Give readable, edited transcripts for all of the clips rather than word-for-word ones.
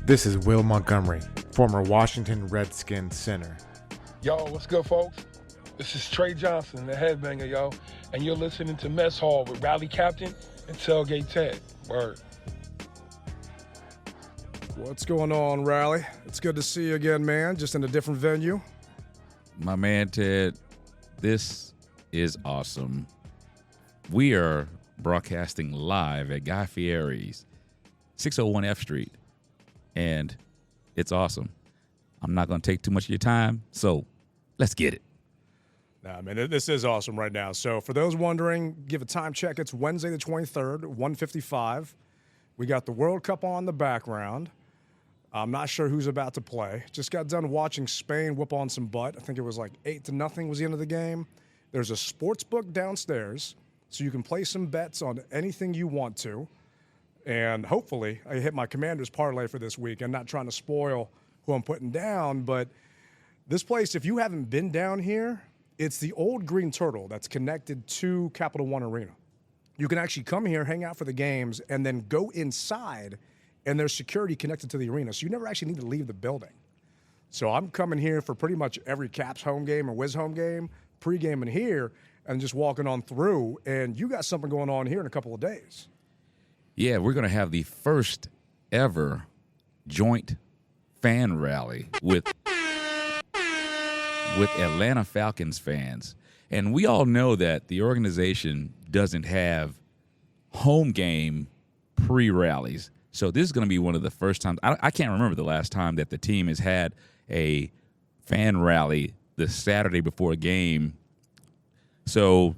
This is Will Montgomery, former Washington Redskins center. Yo, what's good, folks? This is Trey Johnson, the headbanger, yo, and you're listening to Mess Hall with Rally Captain and Tailgate Ted. Word. What's going on, Rally? It's good to see you again, man, just in a different venue. My man, Ted, this is awesome. We are broadcasting live at Guy Fieri's, 601 F Street, and it's awesome. I'm not going to take too much of your time, so let's get it. Nah, man, this is awesome right now. So for those wondering, give a time check. It's Wednesday the 23rd, 1:55. We got the World Cup on the background. I'm not sure who's about to play. Just got done watching Spain whoop on some butt. I think it was like 8-0 was the end of the game. There's a sports book downstairs, so you can play some bets on anything you want to. And hopefully I hit my Commander's parlay for this week. I'm not trying to spoil who I'm putting down, but this place, if you haven't been down here, it's the old Green Turtle that's connected to Capital One Arena. You can actually come here, hang out for the games, and then go inside, and there's security connected to the arena. So you never actually need to leave the building. So I'm coming here for pretty much every Caps home game or Wiz home game, pregame in here, and just walking on through. And you got something going on here in a couple of days. Yeah, we're going to have the first ever joint fan rally with Atlanta Falcons fans. And we all know that the organization doesn't have home game pre-rallies. So this is going to be one of the first times. I can't remember the last time that the team has had a fan rally the Saturday before a game. So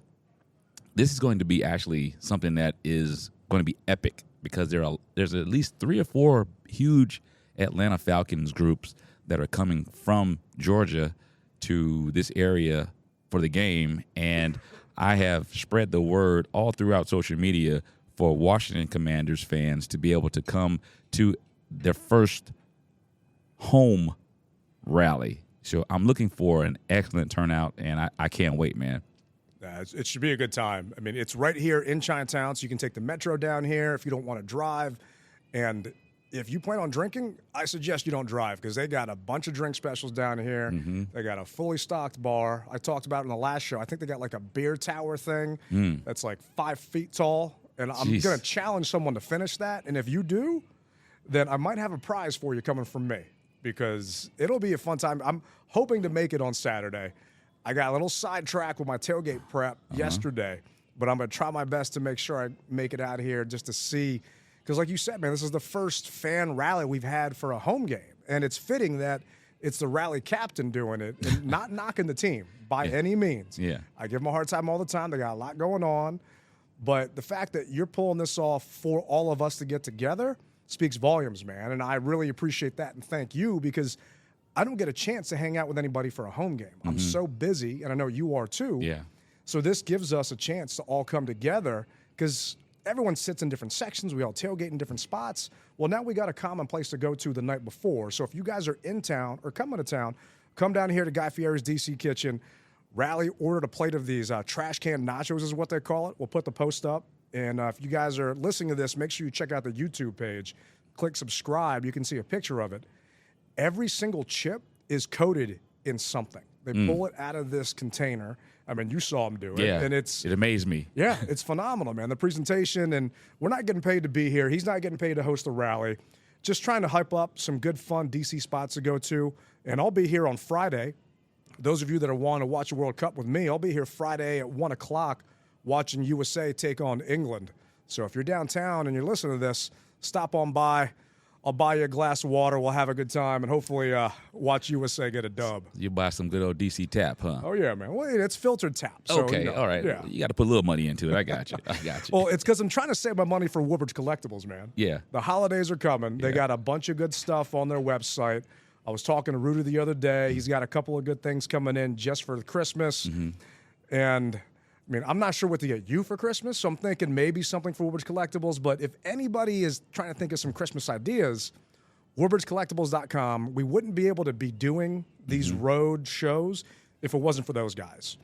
this is going to be actually something that is going to be epic because there's at least 3 or 4 huge Atlanta Falcons groups that are coming from Georgia to this area for the game. And I have spread the word all throughout social media for Washington Commanders fans to be able to come to their first home rally. So I'm looking for an excellent turnout, and I can't wait, man. It should be a good time. I mean, it's right here in Chinatown, so you can take the metro down here if you don't want to drive. And if you plan on drinking, I suggest you don't drive because they got a bunch of drink specials down here. Mm-hmm. They got a fully stocked bar. I talked about it in the last show. I think they got like a beer tower thing that's like 5 feet tall. And I'm going to challenge someone to finish that. And if you do, then I might have a prize for you coming from me because it'll be a fun time. I'm hoping to make it on Saturday. I got a little sidetracked with my tailgate prep yesterday, but I'm going to try my best to make sure I make it out here just to see. Because like you said, man, this is the first fan rally we've had for a home game. And it's fitting that it's the rally captain doing it and not knocking the team by any means. Yeah. I give them a hard time all the time. They got a lot going on. But the fact that you're pulling this off for all of us to get together speaks volumes, man. And I really appreciate that and thank you because I don't get a chance to hang out with anybody for a home game. Mm-hmm. I'm so busy, and I know you are too. Yeah. So this gives us a chance to all come together because everyone sits in different sections. We all tailgate in different spots. Well, now we got a common place to go to the night before. So if you guys are in town or coming to town, come down here to Guy Fieri's DC Kitchen. Rally ordered a plate of these trash can nachos is what they call it. We'll put the post up. And if you guys are listening to this, make sure you check out the YouTube page. Click subscribe. You can see a picture of it. Every single chip is coated in something. They pull it out of this container. I mean, you saw them do it. Yeah, and it amazed me. Yeah, it's phenomenal, man. The presentation, and we're not getting paid to be here. He's not getting paid to host the rally. Just trying to hype up some good, fun DC spots to go to. And I'll be here on Friday. Those of you that are wanting to watch the World Cup with me, I'll be here Friday at 1 o'clock watching USA take on England. So if you're downtown and you're listening to this, stop on by. I'll buy you a glass of water. We'll have a good time and hopefully watch USA get a dub. You buy some good old DC tap, huh? Oh, yeah, man. Well, it's filtered tap. So, okay, all right. Yeah. You got to put a little money into it. I got you. Well, it's because I'm trying to save my money for Woodbridge Collectibles, man. Yeah. The holidays are coming. They got a bunch of good stuff on their website. I was talking to Rudy the other day. He's got a couple of good things coming in just for Christmas. Mm-hmm. And, I mean, I'm not sure what to get you for Christmas, so I'm thinking maybe something for Woodbridge Collectibles. But if anybody is trying to think of some Christmas ideas, WoodbridgeCollectibles.com, we wouldn't be able to be doing these road shows if it wasn't for those guys.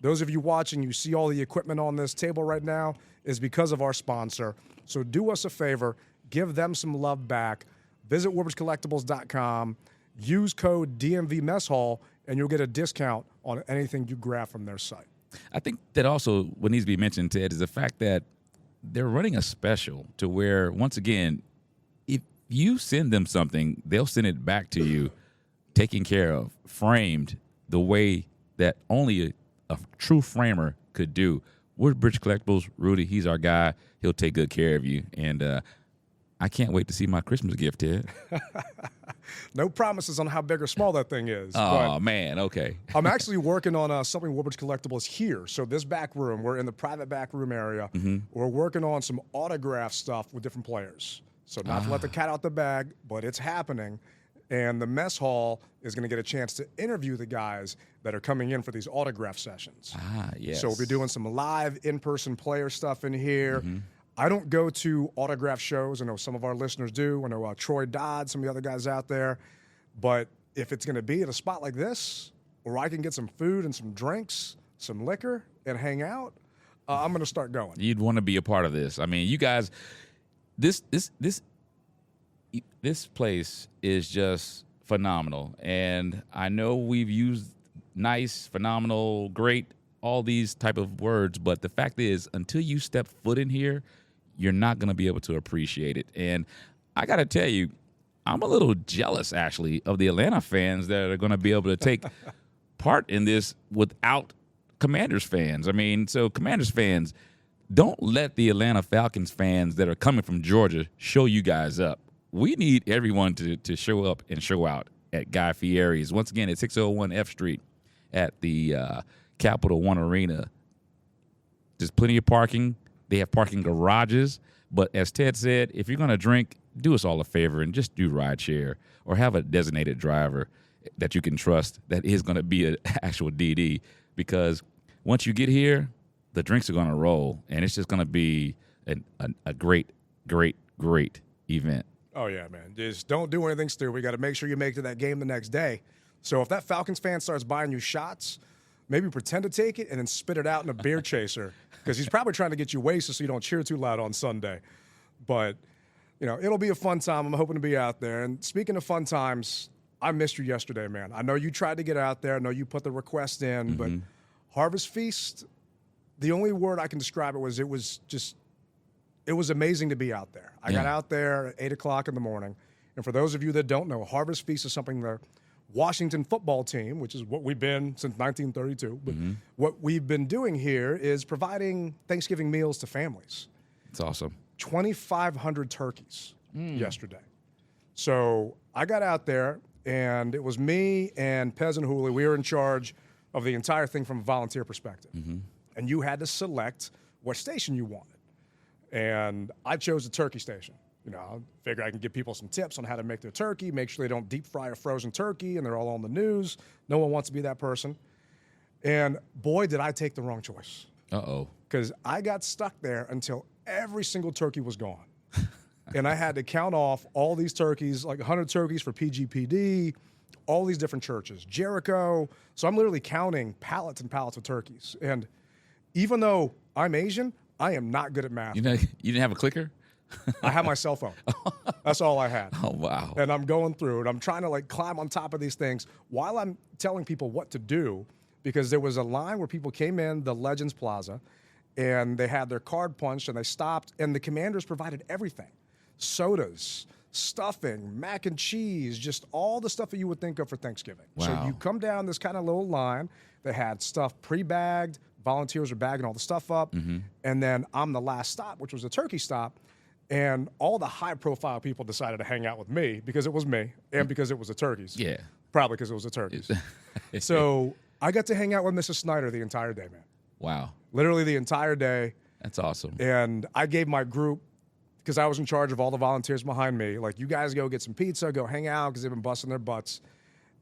Those of you watching, you see all the equipment on this table right now is because of our sponsor. So do us a favor, give them some love back. visit WarbridgeCollectibles.com, use code DMV Mess Hall, and you'll get a discount on anything you grab from their site. I think that also what needs to be mentioned, Ted, is the fact that they're running a special to where, once again, if you send them something, they'll send it back to you taken care of, framed the way that only a true framer could do. Woodbridge Collectibles, Rudy, he's our guy. He'll take good care of you. And I can't wait to see my Christmas gift, Ted. No promises on how big or small that thing is. Oh, man, okay. I'm actually working on something Woodbridge Collectibles here. So this back room, we're in the private back room area. We're working on some autograph stuff with different players. So not to let the cat out the bag, but it's happening. And the mess hall is going to get a chance to interview the guys that are coming in for these autograph sessions. Yes. So we'll be doing some live in-person player stuff in here. I don't go to autograph shows. I know some of our listeners do. I know Troy Dodd, some of the other guys out there. But if it's going to be at a spot like this, where I can get some food and some drinks, some liquor, and hang out, I'm going to start going. You'd want to be a part of this. I mean, you guys, this place is just phenomenal. And I know we've used nice, phenomenal, great, all these type of words, but the fact is, until you step foot in here, you're not going to be able to appreciate it. And I got to tell you, I'm a little jealous, actually, of the Atlanta fans that are going to be able to take part in this without Commanders fans. I mean, so Commanders fans, don't let the Atlanta Falcons fans that are coming from Georgia show you guys up. We need everyone to show up and show out at Guy Fieri's. Once again, at 601 F Street at the Capital One Arena. There's plenty of parking. They have parking garages. But as Ted said, if you're going to drink, do us all a favor and just do rideshare or have a designated driver that you can trust that is going to be an actual DD. Because once you get here, the drinks are going to roll, and it's just going to be a great, great, great event. Oh, yeah, man. Just don't do anything stupid. We got to make sure you make it to that game the next day. So if that Falcons fan starts buying you shots, maybe pretend to take it and then spit it out in a beer chaser, because he's probably trying to get you wasted so you don't cheer too loud on Sunday. But, you know, it'll be a fun time. I'm hoping to be out there. And speaking of fun times, I missed you yesterday, man. I know you tried to get out there. I know you put the request in. But Harvest Feast, the only word I can describe it was amazing to be out there. I got out there at 8 o'clock in the morning. And for those of you that don't know, Harvest Feast is something the Washington football team, which is what we've been since 1932, but what we've been doing here is providing Thanksgiving meals to families. It's awesome. 2,500 turkeys yesterday. So I got out there, and it was me and Pez and Hooley. We were in charge of the entire thing from a volunteer perspective. And you had to select what station you wanted. And I chose the turkey station. You know, I figure I can give people some tips on how to make their turkey, make sure they don't deep fry a frozen turkey, and they're all on the news. No one wants to be that person. And boy, did I take the wrong choice. Uh-oh. Because I got stuck there until every single turkey was gone. And I had to count off all these turkeys, like 100 turkeys for PGPD, all these different churches, Jericho. So I'm literally counting pallets and pallets of turkeys. And even though I'm Asian, I am not good at math. You didn't have a clicker? I have my cell phone. That's all I had. Oh, wow. And I'm going through it. I'm trying to like climb on top of these things while I'm telling people what to do, because there was a line where people came in the Legends Plaza and they had their card punched and they stopped, and the Commanders provided everything. Sodas, stuffing, mac and cheese, just all the stuff that you would think of for Thanksgiving. Wow. So you come down this kind of little line that had stuff pre-bagged, volunteers are bagging all the stuff up, and then I'm the last stop, which was the turkey stop. And all the high-profile people decided to hang out with me because it was me and because it was the turkeys. Yeah. Probably because it was the turkeys. So I got to hang out with Mrs. Snyder the entire day, man. Wow. Literally the entire day. That's awesome. And I gave my group, because I was in charge of all the volunteers behind me, like, you guys go get some pizza, go hang out, because they've been busting their butts.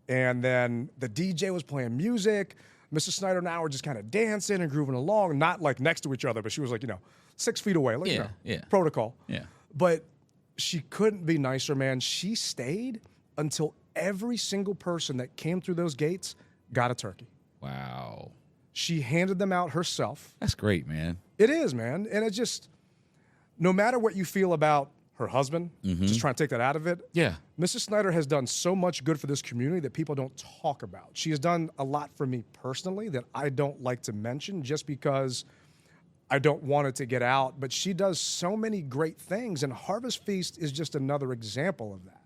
And then the DJ was playing music. Mrs. Snyder and I were just kind of dancing and grooving along, not like next to each other, but she was like, 6 feet away. Like, protocol. Yeah. But she couldn't be nicer, man. She stayed until every single person that came through those gates got a turkey. Wow. She handed them out herself. That's great, man. It is, man. And it just, no matter what you feel about her husband, just trying to take that out of it. Yeah. Mrs. Snyder has done so much good for this community that people don't talk about. She has done a lot for me personally that I don't like to mention just because I don't want it to get out. But she does so many great things, and Harvest Feast is just another example of that.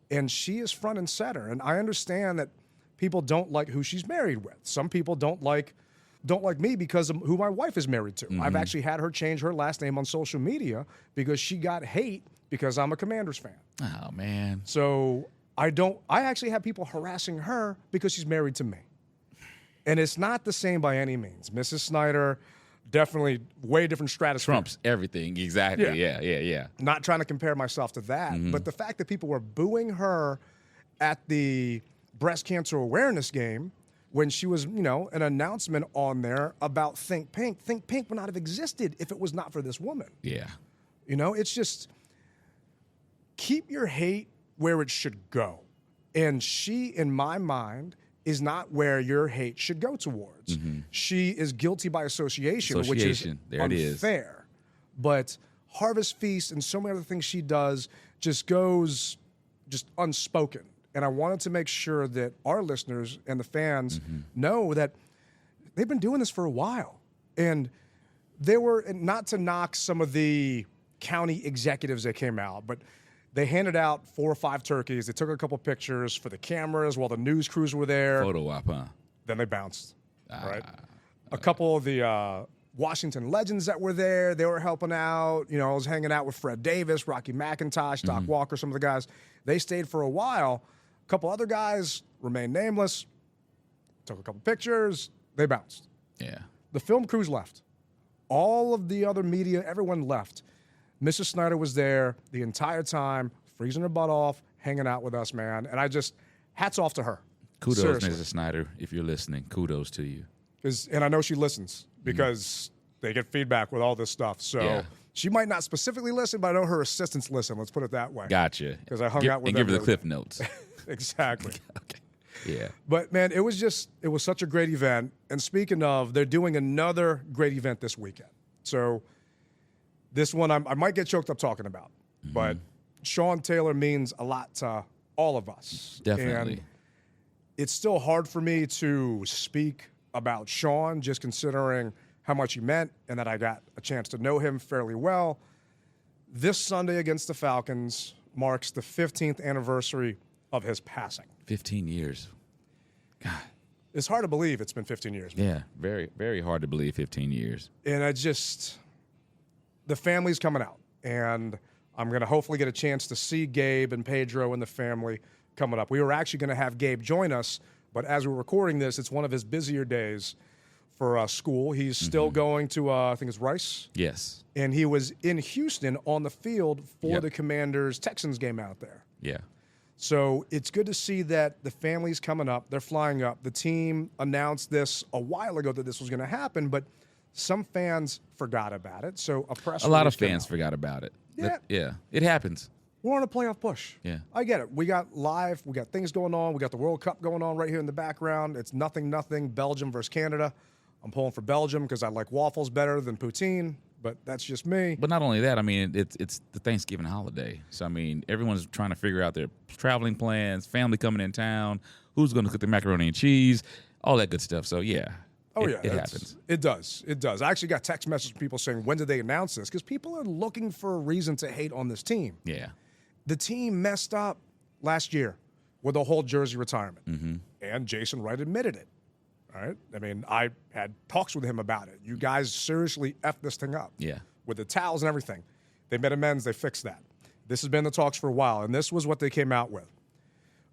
And she is front and center. And I understand that people don't like who she's married with. Some people don't like me because of who my wife is married to. I've actually had her change her last name on social media because she got hate because I'm a Commanders fan. Oh, man. So I actually have people harassing her because she's married to me. And it's not the same by any means. Mrs. Snyder, definitely way different stratosphere. Trumps everything. Exactly. Yeah. Not trying to compare myself to that. But the fact that people were booing her at the breast cancer awareness game when she was, an announcement on there about Think Pink. Think Pink would not have existed if it was not for this woman. Yeah. It's just keep your hate where it should go. And she, in my mind, is not where your hate should go towards. She is guilty by association, which is there unfair. But Harvest Feast and so many other things she does just goes unspoken. And I wanted to make sure that our listeners and the fans know that they've been doing this for a while. And they were, not to knock some of the county executives that came out, but they handed out 4 or 5 turkeys. They took a couple pictures for the cameras while the news crews were there. Photo op, huh? Then they bounced, right? A couple of the Washington legends that were there, they were helping out. I was hanging out with Fred Davis, Rocky McIntosh, Doc Walker, some of the guys. They stayed for a while. A couple other guys remained nameless, took a couple pictures, they bounced. Yeah. The film crews left. All of the other media, everyone left. Mrs. Snyder was there the entire time, freezing her butt off, hanging out with us, man. And hats off to her. Kudos, Seriously. Mrs. Snyder, if you're listening. Kudos to you. And I know she listens because they get feedback with all this stuff. So she might not specifically listen, but I know her assistants listen. Let's put it that way. Gotcha. Because I hung out with and them. give her the clip notes. Exactly. Okay. Yeah. But, man, it was such a great event. And speaking of, they're doing another great event this weekend. So this one I might get choked up talking about. But Sean Taylor means a lot to all of us. Definitely. And it's still hard for me to speak about Sean, just considering how much he meant and that I got a chance to know him fairly well. This Sunday against the Falcons marks the 15th anniversary of his passing. 15 years. God. It's hard to believe it's been 15 years. Man. Yeah, very, very hard to believe 15 years. And the family's coming out. And I'm going to hopefully get a chance to see Gabe and Pedro and the family coming up. We were actually going to have Gabe join us, but as we're recording this, it's one of his busier days for school. He's still going to, I think it's Rice. Yes. And he was in Houston on the field for the Commanders-Texans game out there. Yeah. So it's good to see that the family's coming up. They're flying up. The team announced this a while ago that this was going to happen, but some fans forgot about it. So a lot of fans forgot about it. Yeah. It happens. We're on a playoff push. Yeah. I get it. We got things going on. We got the World Cup going on right here in the background. It's 0-0, Belgium versus Canada. I'm pulling for Belgium because I like waffles better than poutine, but that's just me. But not only that, I mean, it's the Thanksgiving holiday. So, I mean, everyone's trying to figure out their traveling plans, family coming in town, who's going to cook the macaroni and cheese, all that good stuff. So, yeah. It happens. It does. I actually got text messages from people saying, when did they announce this? Because people are looking for a reason to hate on this team. Yeah. The team messed up last year with the whole jersey retirement. And Jason Wright admitted it. All right? I mean, I had talks with him about it. You guys seriously effed this thing up. Yeah. With the towels and everything. They made amends. They fixed that. This has been the talks for a while, and this was what they came out with.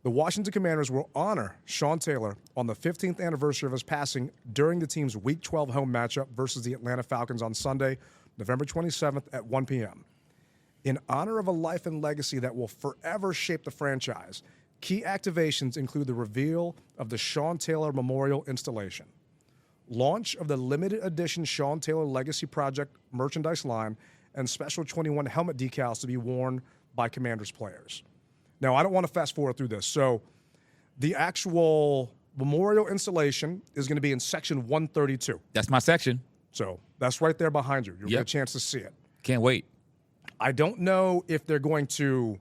The Washington Commanders will honor Sean Taylor on the 15th anniversary of his passing during the team's Week 12 home matchup versus the Atlanta Falcons on Sunday, November 27th at 1 p.m. In honor of a life and legacy that will forever shape the franchise, key activations include the reveal of the Sean Taylor Memorial installation, launch of the limited edition Sean Taylor Legacy Project merchandise line, and special 21 helmet decals to be worn by Commanders players. Now, I don't want to fast forward through this. So the actual memorial installation is going to be in section 132. That's my section. So that's right there behind you. You'll get a chance to see it. Can't wait. I don't know if they're going to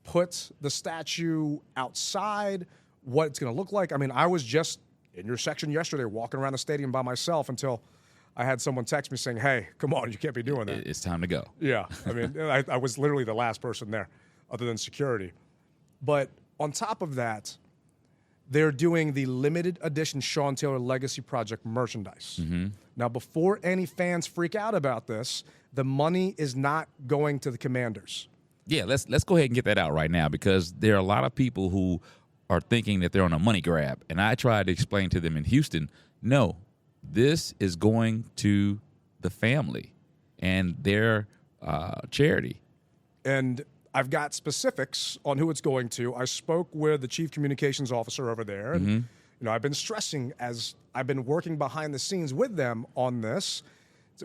put the statue outside, what it's going to look like. I mean, I was just in your section yesterday walking around the stadium by myself until I had someone text me saying, hey, come on, you can't be doing that. It's time to go. Yeah. I mean, I was literally the last person there other than security. But on top of that, they're doing the limited edition Sean Taylor Legacy Project merchandise. Now, before any fans freak out about this, the money is not going to the Commanders. Yeah, let's go ahead and get that out right now, because there are a lot of people who are thinking that they're on a money grab. And I tried to explain to them in Houston, no, this is going to the family and their charity. And I've got specifics on who it's going to. I spoke with the chief communications officer over there. And, I've been stressing as I've been working behind the scenes with them on this,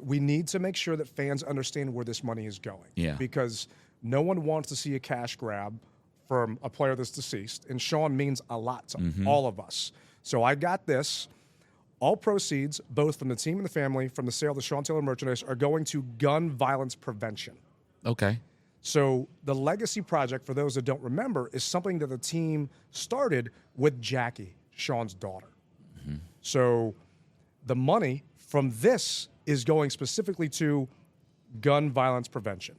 we need to make sure that fans understand where this money is going. Yeah. Because no one wants to see a cash grab from a player that's deceased. And Sean means a lot to all of us. So I got this. All proceeds, both from the team and the family, from the sale of the Sean Taylor merchandise, are going to gun violence prevention. Okay. So the Legacy Project, for those that don't remember, is something that the team started with Jackie, Sean's daughter. So the money from this is going specifically to gun violence prevention.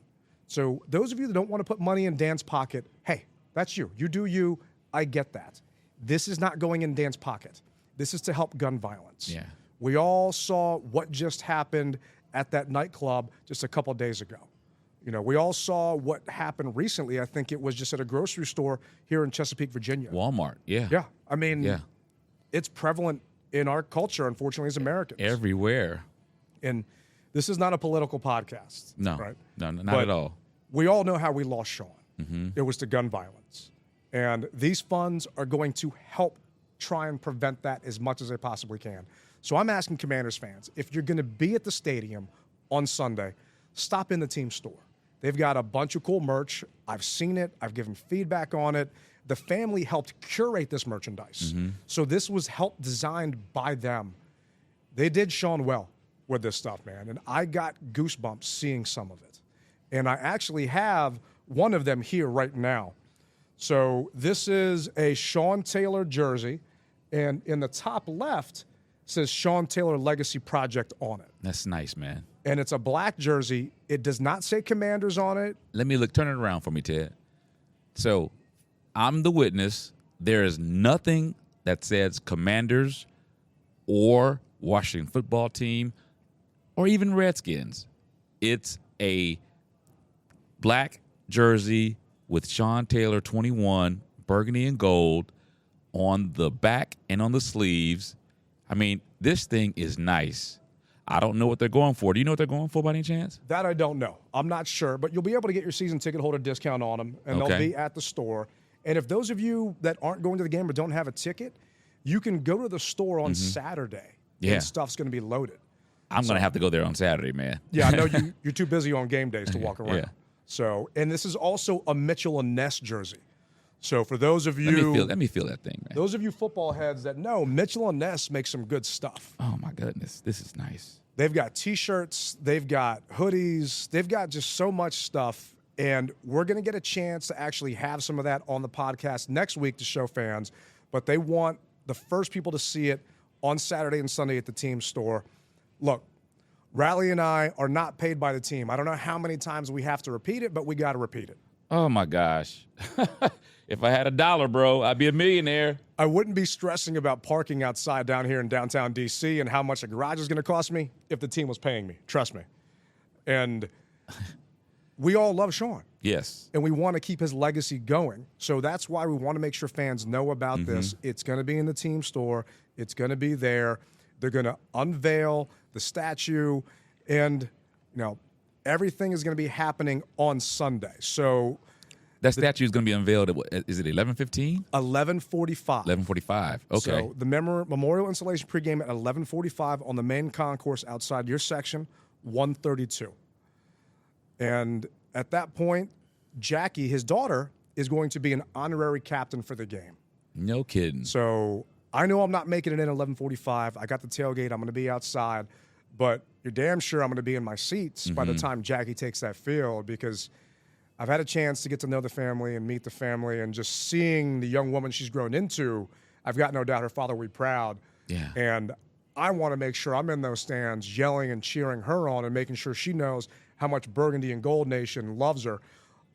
So those of you that don't want to put money in Dan's pocket, hey, that's you. You do you. I get that. This is not going in Dan's pocket. This is to help gun violence. Yeah. We all saw what just happened at that nightclub just a couple days ago. We all saw what happened recently. I think it was just at a grocery store here in Chesapeake, Virginia. Walmart, yeah. Yeah. I mean, it's prevalent in our culture, unfortunately, as Americans. Everywhere. And this is not a political podcast. No, right? no, not But at all. we all know how we lost Sean. It was to gun violence. And these funds are going to help try and prevent that as much as they possibly can. So I'm asking Commanders fans, if you're going to be at the stadium on Sunday, stop in the team store. They've got a bunch of cool merch. I've seen it. I've given feedback on it. The family helped curate this merchandise. So this was helped designed by them. They did Sean well with this stuff, man. And I got goosebumps seeing some of it. And I actually have one of them here right now. So this is a Sean Taylor jersey. And in the top left says Sean Taylor Legacy Project on it. That's nice, man. And it's a black jersey. It does not say Commanders on it. Let me turn it around for me, Ted. So I'm the witness. There is nothing that says Commanders or Washington football team or even Redskins. It's a black jersey with Sean Taylor 21, burgundy and gold on the back and on the sleeves. I mean, this thing is nice. I don't know what they're going for. Do you know what they're going for by any chance? That I don't know. I'm not sure, but you'll be able to get your season ticket holder discount on them, and they'll be at the store. And if those of you that aren't going to the game or don't have a ticket, you can go to the store on Saturday. Yeah. And stuff's going to be loaded. I'm going to have to go there on Saturday, man. Yeah, I know you're too busy on game days to walk around. Yeah. So, and this is also a Mitchell and Ness jersey. So for those of you, let me feel that thing, man. Those of you football heads that know, Mitchell and Ness make some good stuff. Oh my goodness, this is nice. They've got T-shirts, they've got hoodies, they've got just so much stuff, and we're going to get a chance to actually have some of that on the podcast next week to show fans. But they want the first people to see it on Saturday and Sunday at the team store. Look, Riley and I are not paid by the team. I don't know how many times we have to repeat it, but we got to repeat it. Oh my gosh. If I had $1, bro, I'd be a millionaire. I wouldn't be stressing about parking outside down here in downtown D.C. and how much a garage is going to cost me if the team was paying me. Trust me. And we all love Sean. Yes. And we want to keep his legacy going. So that's why we want to make sure fans know about this. It's going to be in the team store. It's going to be there. They're going to unveil the statue. And, everything is going to be happening on Sunday. So that statue is going to be unveiled at what? Is it 11:15? 11:45. 11:45. Okay. So the memorial installation pregame at 11:45 on the main concourse outside your section, 132. And at that point, Jackie, his daughter, is going to be an honorary captain for the game. No kidding. So I know I'm not making it in at 11:45. I got the tailgate. I'm going to be outside. but you're damn sure I'm going to be in my seats by Mm-hmm. the time Jackie takes that field, because I've had a chance to get to know the family and meet the family, and just seeing the young woman she's grown into, I've got no doubt her father will be proud. Yeah. And I want to make sure I'm in those stands yelling and cheering her on and making sure she knows how much Burgundy and Gold Nation loves her.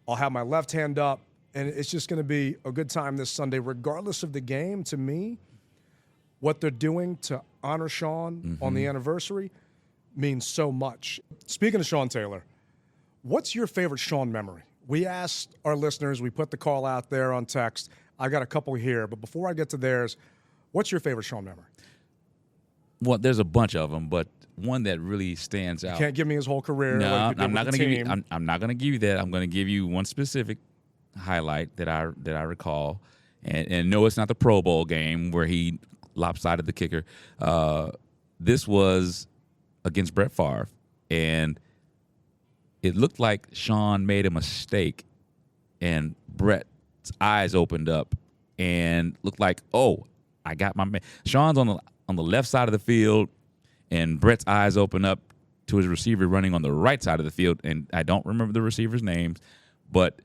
I'll have my left hand up, and it's just going to be a good time this Sunday, regardless of the game. To me, what they're doing to honor Sean on the anniversary means so much. Speaking of Sean Taylor, what's your favorite Sean memory? We asked our listeners, we put the call out there on text. I got a couple here, but before I get to theirs, what's your favorite Sean memory? Well, there's a bunch of them, but one that really stands out. Can't give me his whole career. No, like you did I'm not with going to the give you. team. I'm not going to give you that. I'm going to give you one specific highlight that I recall, and no, it's not the Pro Bowl game where he lopsided the kicker. This was against Brett Favre, and it looked like Sean made a mistake, and Brett's eyes opened up, and looked like, oh, I got my man. Sean's on the left side of the field, and Brett's eyes open up to his receiver running on the right side of the field, and I don't remember the receiver's names, but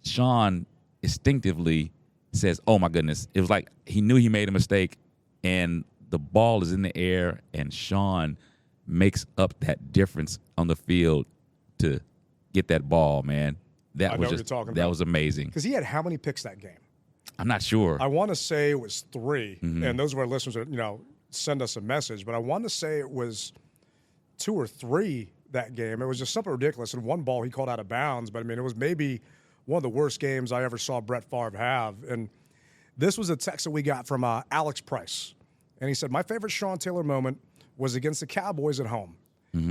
Sean instinctively says, oh, my goodness. It was like he knew he made a mistake, and the ball is in the air, and Sean makes up that difference on the field to get that ball, man. I know what you're talking about. That was amazing. Because he had how many picks that game? I'm not sure. I want to say it was 3, and those of our listeners that send us a message, but I want to say it was 2 or 3 that game. It was just something ridiculous. And one ball he called out of bounds, but I mean, it was maybe one of the worst games I ever saw Brett Favre have. And this was a text that we got from Alex Price, and he said, my favorite Sean Taylor moment was against the Cowboys at home.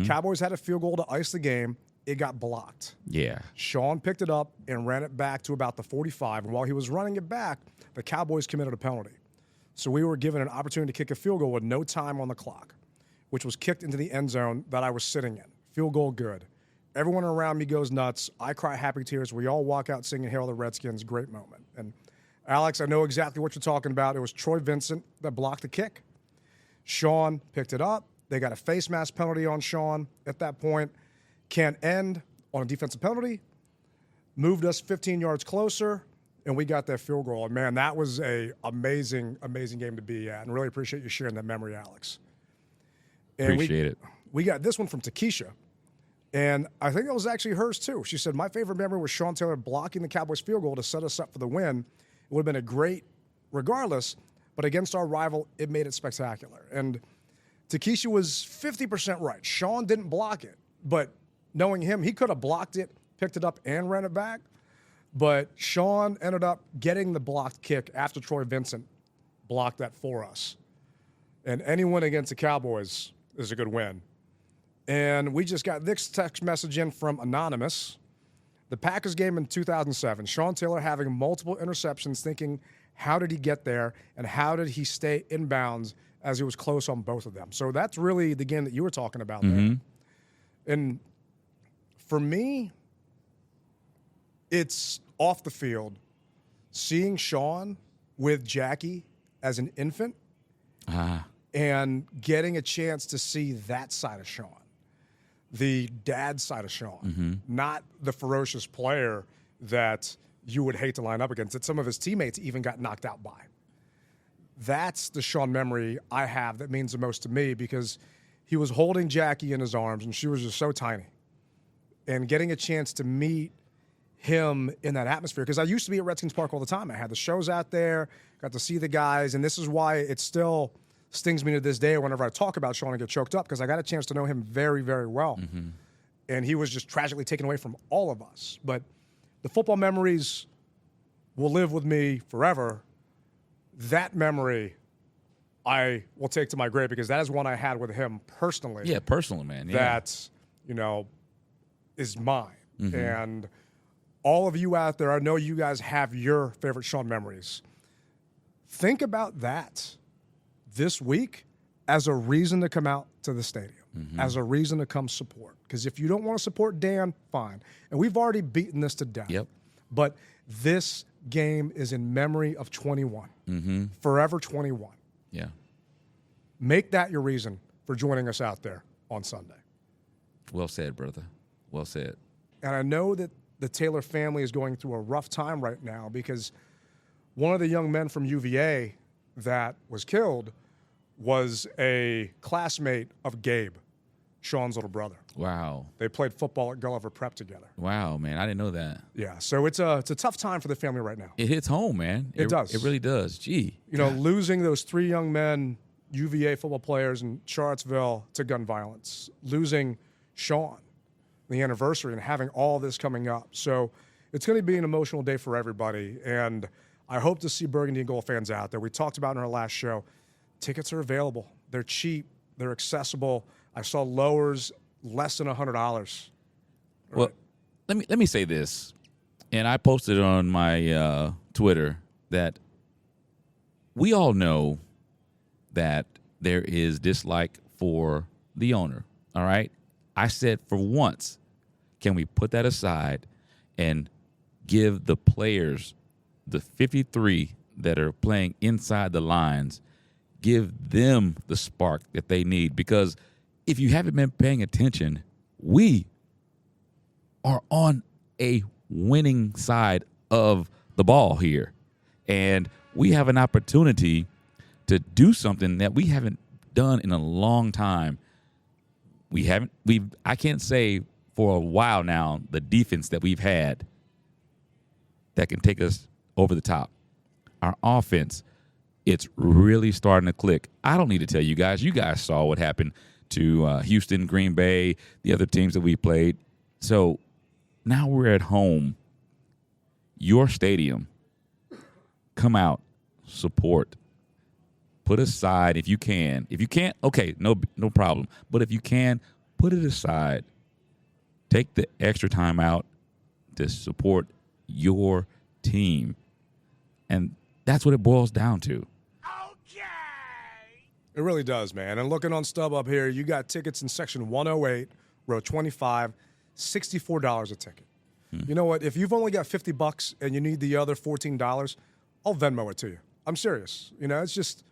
Cowboys had a field goal to ice the game. It got blocked. Yeah. Sean picked it up and ran it back to about the 45. And while he was running it back, the Cowboys committed a penalty. So we were given an opportunity to kick a field goal with no time on the clock, which was kicked into the end zone that I was sitting in. Field goal good. Everyone around me goes nuts. I cry happy tears. We all walk out singing Hail the Redskins. Great moment. And Alex, I know exactly what you're talking about. It was Troy Vincent that blocked the kick. Sean picked it up. They got a face mask penalty on Sean at that point. Can't end on a defensive penalty. Moved us 15 yards closer, and we got that field goal. And, man, that was a amazing, amazing game to be at. And really appreciate you sharing that memory, Alex. And Appreciate it. We got this one from Takesha. And I think that was actually hers, too. She said, my favorite memory was Sean Taylor blocking the Cowboys field goal to set us up for the win. It would have been a great regardless, but against our rival, it made it spectacular. And Takesha was 50% right. Sean didn't block it, but knowing him, he could have blocked it, picked it up, and ran it back. But Sean ended up getting the blocked kick after Troy Vincent blocked that for us. And any win against the Cowboys is a good win. And we just got this text message in from Anonymous. The Packers game in 2007, Sean Taylor having multiple interceptions, thinking, how did he get there, and how did he stay in bounds as he was close on both of them? So that's really the game that you were talking about there. And for me, it's off the field, seeing Sean with Jackie as an infant and getting a chance to see that side of Sean, the dad side of Sean, not the ferocious player that you would hate to line up against, that some of his teammates even got knocked out by. That's the Sean memory I have that means the most to me, because he was holding Jackie in his arms, and she was just so tiny. And getting a chance to meet him in that atmosphere, because I used to be at Redskins Park all the time. I had the shows out there, got to see the guys, and this is why it still stings me to this day whenever I talk about Sean and get choked up, because I got a chance to know him very, very well. And he was just tragically taken away from all of us. But the football memories will live with me forever. That memory I will take to my grave, because that is one I had with him personally. Yeah, personally, man. Yeah. That, is mine. And all of you out there, I know you guys have your favorite Sean memories. Think about that this week as a reason to come out to the stadium, as a reason to come support. Because if you don't want to support Dan, fine. And we've already beaten this to death. Yep. But this game is in memory of 21. Forever 21. Yeah. Make that your reason for joining us out there on Sunday. Well said, brother. Well said. And I know that the Taylor family is going through a rough time right now because one of the young men from UVA that was killed was a classmate of Gabe, Sean's little brother. Wow. They played football at Gulliver Prep together. Wow, man. I didn't know that. Yeah, so it's a tough time for the family right now. It hits home, man. It does. It really does. Gee. You know, losing those 3 young men, UVA football players in Charlottesville to gun violence, losing Sean, the anniversary, and having all this coming up. So it's going to be an emotional day for everybody, and I hope to see Burgundy and Gold fans out there. We talked about in our last show, tickets are available. They're cheap. They're accessible. I saw lowers less than $100. Well, let me say this, and I posted on my Twitter that we all know that there is dislike for the owner, all right? I said for once, can we put that aside and give the players, the 53 that are playing inside the lines, give them the spark that they need? Because if you haven't been paying attention, we are on a winning side of the ball here. And we have an opportunity to do something that we haven't done in a long time. I can't say for a while now the defense that we've had that can take us over the top. Our offense, it's really starting to click. I don't need to tell you guys. You guys saw what happened to Houston, Green Bay, the other teams that we played. So now we're at home. Your stadium. Come out, support. Put aside if you can. If you can't, okay, no problem. But if you can, put it aside. Take the extra time out to support your team. And that's what it boils down to. It really does, man. And looking on StubHub here, you got tickets in section 108, row 25, $64 a ticket. You know what? If you've only got $50 and you need the other $14, I'll Venmo it to you. I'm serious. You know, it's just,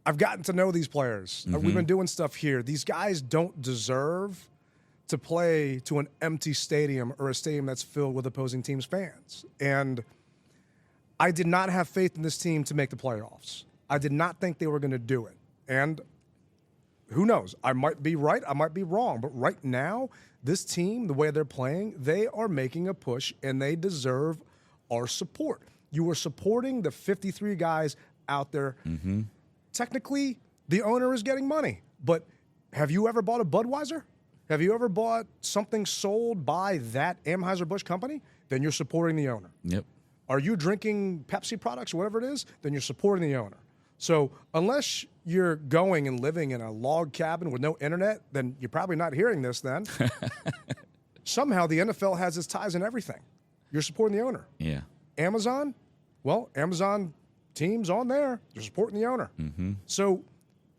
I've gotten to know these players. We've been doing stuff here. These guys don't deserve to play to an empty stadium or a stadium that's filled with opposing teams' fans. And I did not have faith in this team to make the playoffs. I did not think they were going to do it. And who knows? I might be right. I might be wrong. But right now, this team, the way they're playing, they are making a push, and they deserve our support. You are supporting the 53 guys out there. Technically, the owner is getting money. But have you ever bought a Budweiser? Have you ever bought something sold by that Anheuser-Busch company? Then you're supporting the owner. Yep. Are you drinking Pepsi products or whatever it is? Then you're supporting the owner. So unless you're going and living in a log cabin with no internet, then you're probably not hearing this then. Somehow the NFL has its ties in everything. You're supporting the owner. Yeah. Amazon, well, Amazon team's on there. They're supporting the owner. So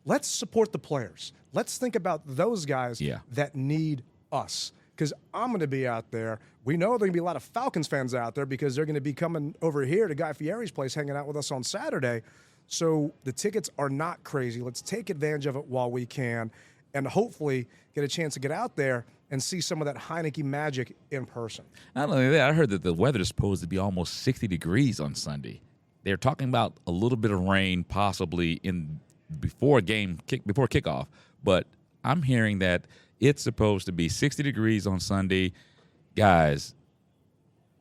let's support the players. Let's think about those guys that need us. Because I'm going to be out there. We know there are going to be a lot of Falcons fans out there because they're going to be coming over here to Guy Fieri's place, hanging out with us on Saturday. So the tickets are not crazy. Let's take advantage of it while we can and hopefully get a chance to get out there and see some of that Heinicke magic in person. Not only that, I heard that the weather is supposed to be almost 60 degrees on Sunday. They're talking about a little bit of rain possibly before kickoff, but I'm hearing that it's supposed to be 60 degrees on Sunday. Guys,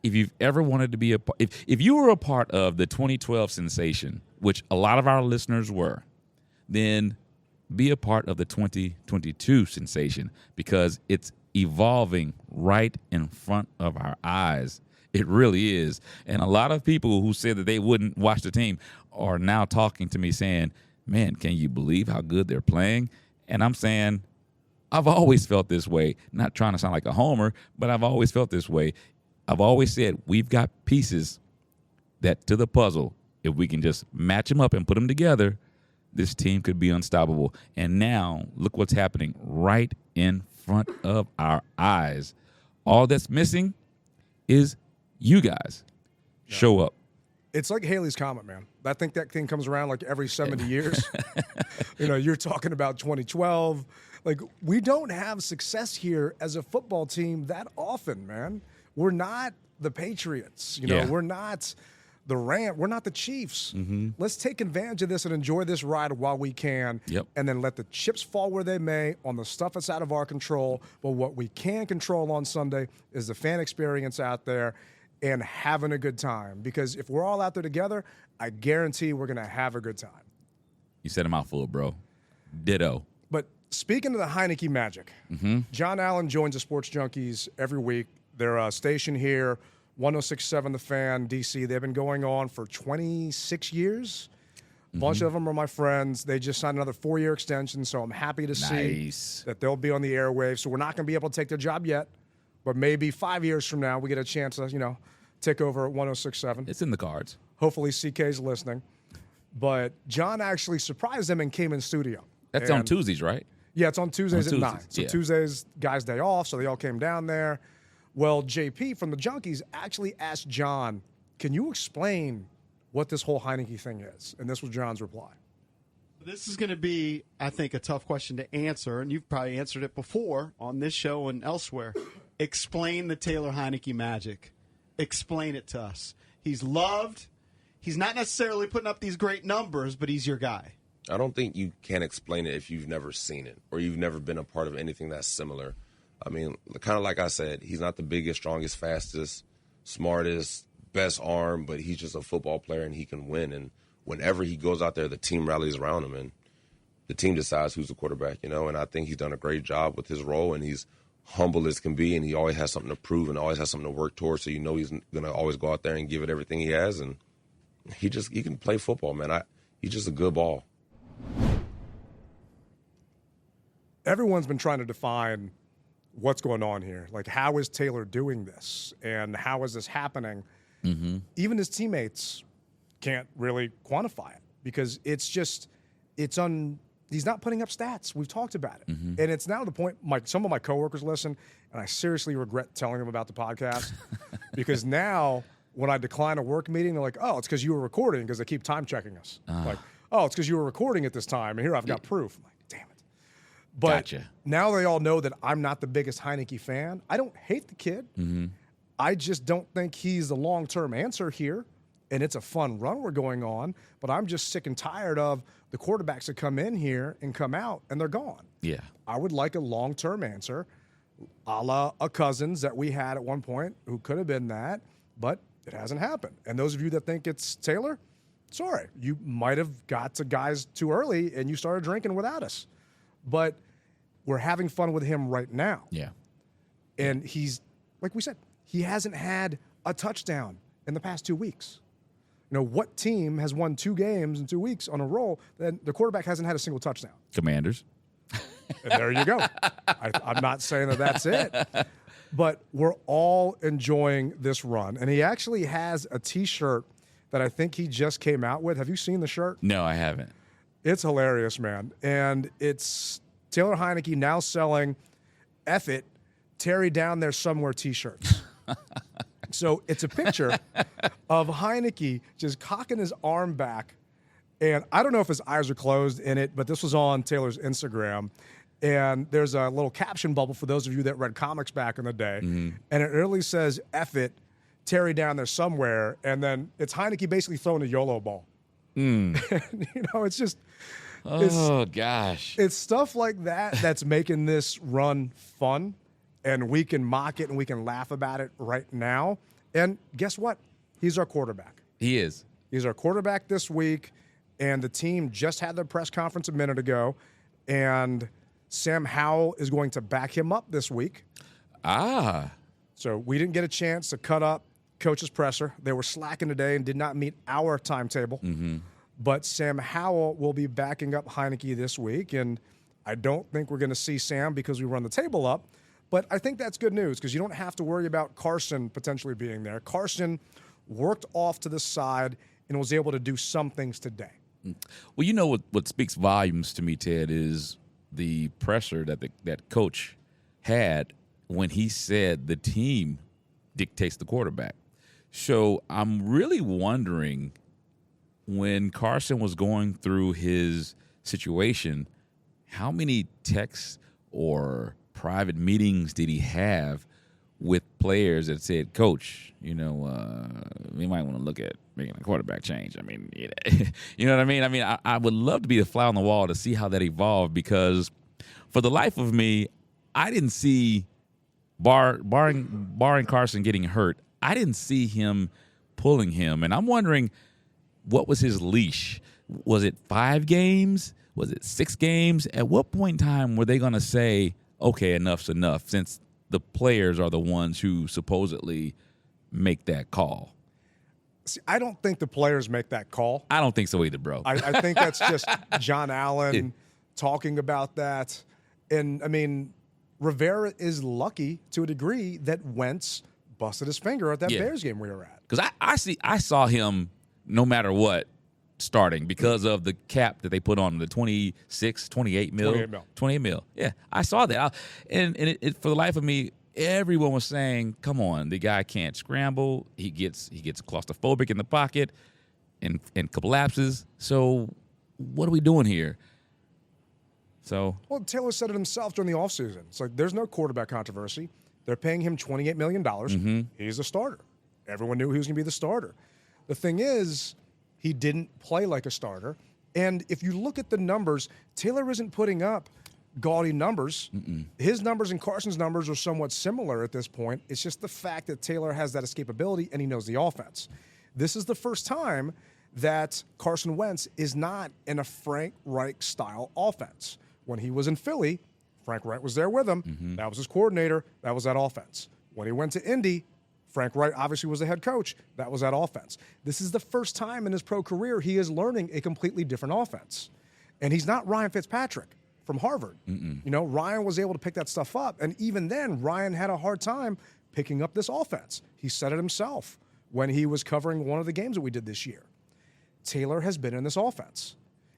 if you've ever wanted to be if you were a part of the 2012 sensation, which a lot of our listeners were, then be a part of the 2022 sensation because it's evolving right in front of our eyes. It really is. And a lot of people who said that they wouldn't watch the team are now talking to me saying, man, can you believe how good they're playing? And I'm saying, I've always felt this way. Not trying to sound like a homer, but I've always felt this way. I've always said we've got pieces that to the puzzle. If we can just match them up and put them together, this team could be unstoppable. And now look what's happening right in front of our eyes. All that's missing is you guys. Show up. It's like Haley's Comet, man. I think that thing comes around like every 70 years. You're talking about 2012. Like, we don't have success here as a football team that often, man. We're not the Patriots. We're not the Rams. We're not the Chiefs. Let's take advantage of this and enjoy this ride while we can. And then let the chips fall where they may on the stuff that's out of our control. But what we can control on Sunday is the fan experience out there and having a good time. Because if we're all out there together, I guarantee we're going to have a good time. You said a mouthful, bro. Ditto. But speaking of the Heinicke magic, John Allen joins the Sports Junkies every week. They're stationed here, 106.7 The Fan, D.C. They've been going on for 26 years. A bunch of them are my friends. They just signed another 4-year extension, so I'm happy to see that they'll be on the airwaves. So we're not going to be able to take their job yet, but maybe 5 years from now we get a chance to, take over at 106.7. It's in the cards. Hopefully CK's listening. But John actually surprised them and came in studio. That's on Tuesdays, right? Yeah, it's on Tuesdays at 9. So yeah. Tuesdays, guys' day off, so they all came down there. Well, JP from the Junkies actually asked John, can you explain what this whole Heinicke thing is? And this was John's reply. This is going to be, I think, a tough question to answer, and you've probably answered it before on this show and elsewhere. Explain the Taylor Heinicke magic. Explain it to us. He's loved. He's not necessarily putting up these great numbers, but he's your guy. I don't think you can explain it if you've never seen it or you've never been a part of anything that's similar. I mean, kind of like I said, he's not the biggest, strongest, fastest, smartest, best arm, but he's just a football player and he can win. And whenever he goes out there, the team rallies around him and the team decides who's the quarterback, And I think he's done a great job with his role, and he's humble as can be, and he always has something to prove and always has something to work towards. So he's going to always go out there and give it everything he has, and he can play football, man. He's just a good ball. Everyone's been trying to define what's going on here. Like, how is Taylor doing this? And how is this happening? Even his teammates can't really quantify it because he's not putting up stats. We've talked about it. And it's now to the point, some of my coworkers listen, and I seriously regret telling them about the podcast because now when I decline a work meeting, they're like, oh, it's because you were recording, because they keep time checking us. Like, oh, it's because you were recording at this time, and here I've got proof. I'm like, damn it. But now they all know that I'm not the biggest Heinicke fan. I don't hate the kid. I just don't think he's the long-term answer here, and it's a fun run we're going on, but I'm just sick and tired of the quarterbacks that come in here and come out, and they're gone. Yeah. I would like a long-term answer, a la a Cousins that we had at one point who could have been that, but it hasn't happened. And those of you that think it's Taylor, sorry. You might have got to guys too early, and you started drinking without us. But we're having fun with him right now. Yeah. And he's, like we said, he hasn't had a touchdown in the past 2 weeks. What team has won 2 games in 2 weeks on a roll, then the quarterback hasn't had a single touchdown? Commanders. And there you go. I'm not saying that that's it. But we're all enjoying this run. And he actually has a T-shirt that I think he just came out with. Have you seen the shirt? No, I haven't. It's hilarious, man. And it's Taylor Heinicke now selling F it, Terry down there somewhere T-shirts. So it's a picture of Heinicke just cocking his arm back. And I don't know if his eyes are closed in it, but this was on Taylor's Instagram. And there's a little caption bubble for those of you that read comics back in the day. And it really says, F it, Terry down there somewhere. And then it's Heinicke basically throwing a YOLO ball. It's just... gosh. It's stuff like that that's making this run fun, and we can mock it and we can laugh about it right now. And guess what? He's our quarterback. He is. He's our quarterback this week, and the team just had their press conference a minute ago, and Sam Howell is going to back him up this week. So we didn't get a chance to cut up Coach's presser. They were slacking today and did not meet our timetable. But Sam Howell will be backing up Heinicke this week, and I don't think we're going to see Sam because we run the table up. But I think that's good news because you don't have to worry about Carson potentially being there. Carson worked off to the side and was able to do some things today. Well, what speaks volumes to me, Ted, is the pressure that Coach had when he said the team dictates the quarterback. So I'm really wondering, when Carson was going through his situation, how many texts or private meetings did he have with players that said, Coach, we might want to look at making a quarterback change. I mean, you know what I mean? I mean, I would love to be the fly on the wall to see how that evolved, because for the life of me, I didn't see, barring Carson getting hurt, I didn't see him pulling him. And I'm wondering, what was his leash? Was it 5 games? Was it 6 games? At what point in time were they going to say, okay, enough's enough, since the players are the ones who supposedly make that call? See, I don't think the players make that call. I don't think so either, bro. I think that's just John Allen talking about that. And, I mean, Rivera is lucky to a degree that Wentz busted his finger at that Bears game we were at. Because I saw him, no matter what, starting because of the cap that they put on him, the 28 mil. 28 mil. Yeah, I saw that. And it, for the life of me, everyone was saying, come on, the guy can't scramble. He gets claustrophobic in the pocket and collapses. So what are we doing here? So, well, Taylor said it himself during the offseason. It's like, there's no quarterback controversy. They're paying him $28 million. Mm-hmm. He's a starter. Everyone knew he was going to be the starter. The thing is, he didn't play like a starter. And if you look at the numbers, Taylor isn't putting up gaudy numbers. Mm-mm. His numbers and Carson's numbers are somewhat similar at this point. It's just the fact that Taylor has that escapability and he knows the offense. This is the first time that Carson Wentz is not in a Frank Reich-style offense. When he was in Philly, Frank Reich was there with him. Mm-hmm. That was his coordinator. That was that offense. When he went to Indy, Frank Reich obviously was the head coach. That was that offense. This is the first time in his pro career he is learning a completely different offense. And he's not Ryan Fitzpatrick from Harvard. Mm-mm. Ryan was able to pick that stuff up. And even then, Ryan had a hard time picking up this offense. He said it himself when he was covering one of the games that we did this year. Taylor has been in this offense.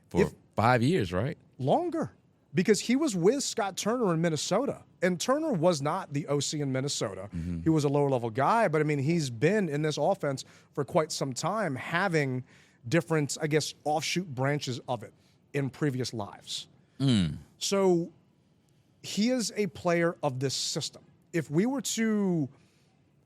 For 5 years, right? Longer. Because he was with Scott Turner in Minnesota. And Turner was not the OC in Minnesota. Mm-hmm. He was a lower-level guy. But, I mean, he's been in this offense for quite some time, having different, I guess, offshoot branches of it in previous lives. Mm. So he is a player of this system. If we were to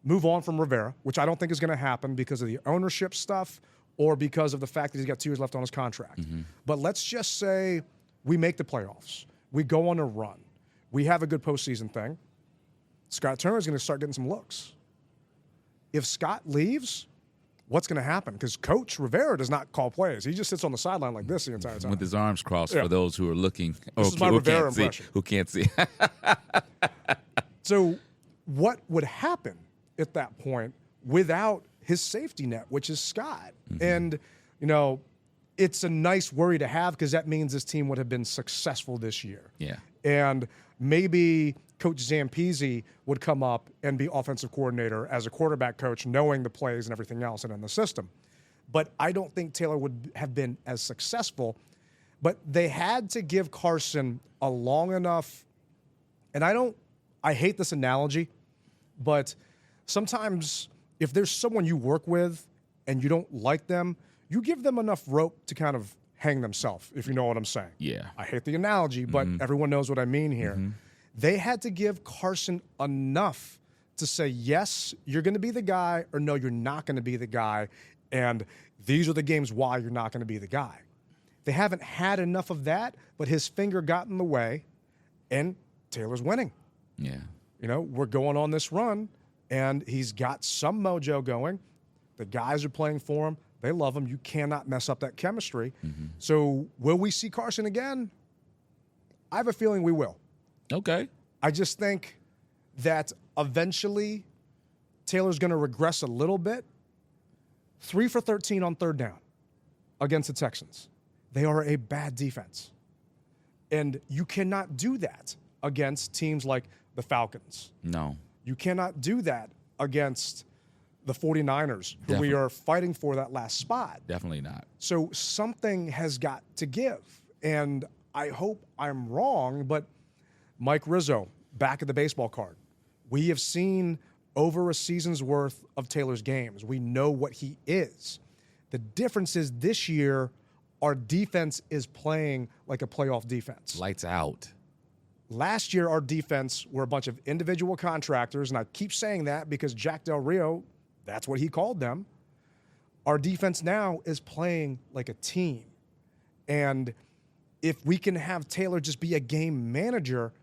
move on from Rivera, which I don't think is going to happen because of the ownership stuff or because of the fact that he's got 2 years left on his contract. Mm-hmm. But let's just say we make the playoffs. We go on a run. We have a good postseason thing. Scott Turner is going to start getting some looks. If Scott leaves, what's going to happen? Because Coach Rivera does not call plays. He just sits on the sideline like this the entire time. With his arms crossed for those who are looking. This is my Rivera impression. Who can't see. So what would happen at that point without his safety net, which is Scott? Mm-hmm. And, it's a nice worry to have because that means this team would have been successful this year. Yeah. And maybe Coach Zampese would come up and be offensive coordinator as a quarterback coach, knowing the plays and everything else and in the system. But I don't think Taylor would have been as successful. But they had to give Carson a long enough, and I hate this analogy, but sometimes if there's someone you work with and you don't like them, you give them enough rope to kind of hang themselves, if you know what I'm saying. Yeah. I hate the analogy, but everyone knows what I mean here. Mm-hmm. They had to give Carson enough to say, yes, you're going to be the guy, or no, you're not going to be the guy, and these are the games why you're not going to be the guy. They haven't had enough of that, but his finger got in the way, and Taylor's winning. Yeah. We're going on this run, and he's got some mojo going. The guys are playing for him. They love him. You cannot mess up that chemistry. Mm-hmm. So will we see Carson again? I have a feeling we will. Okay. I just think that eventually Taylor's going to regress a little bit. 3 for 13 on third down against the Texans. They are a bad defense. And you cannot do that against teams like the Falcons. No. You cannot do that against the 49ers, who we are fighting for that last spot. Definitely not. So something has got to give. And I hope I'm wrong, but Mike Rizzo, back at the baseball card. We have seen over a season's worth of Taylor's games. We know what he is. The difference is this year, our defense is playing like a playoff defense. Lights out. Last year, our defense were a bunch of individual contractors, and I keep saying that because Jack Del Rio, that's what he called them. Our defense now is playing like a team. And if we can have Taylor just be a game manager,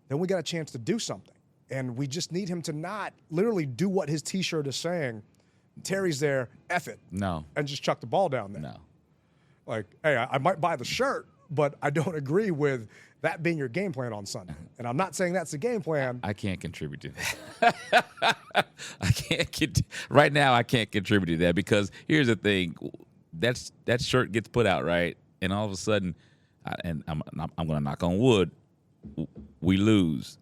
then we got a chance to do something. And we just need him to not literally do what his T-shirt is saying. Terry's there, F it. No. And just chuck the ball down there. No. Like, hey, I might buy the shirt, but I don't agree with that being your game plan on Sunday. And I'm not saying that's the game plan. I can't contribute to that. Right now, I can't contribute to that because here's the thing. That shirt gets put out, right? And all of a sudden, and I'm going to knock on wood, we lose.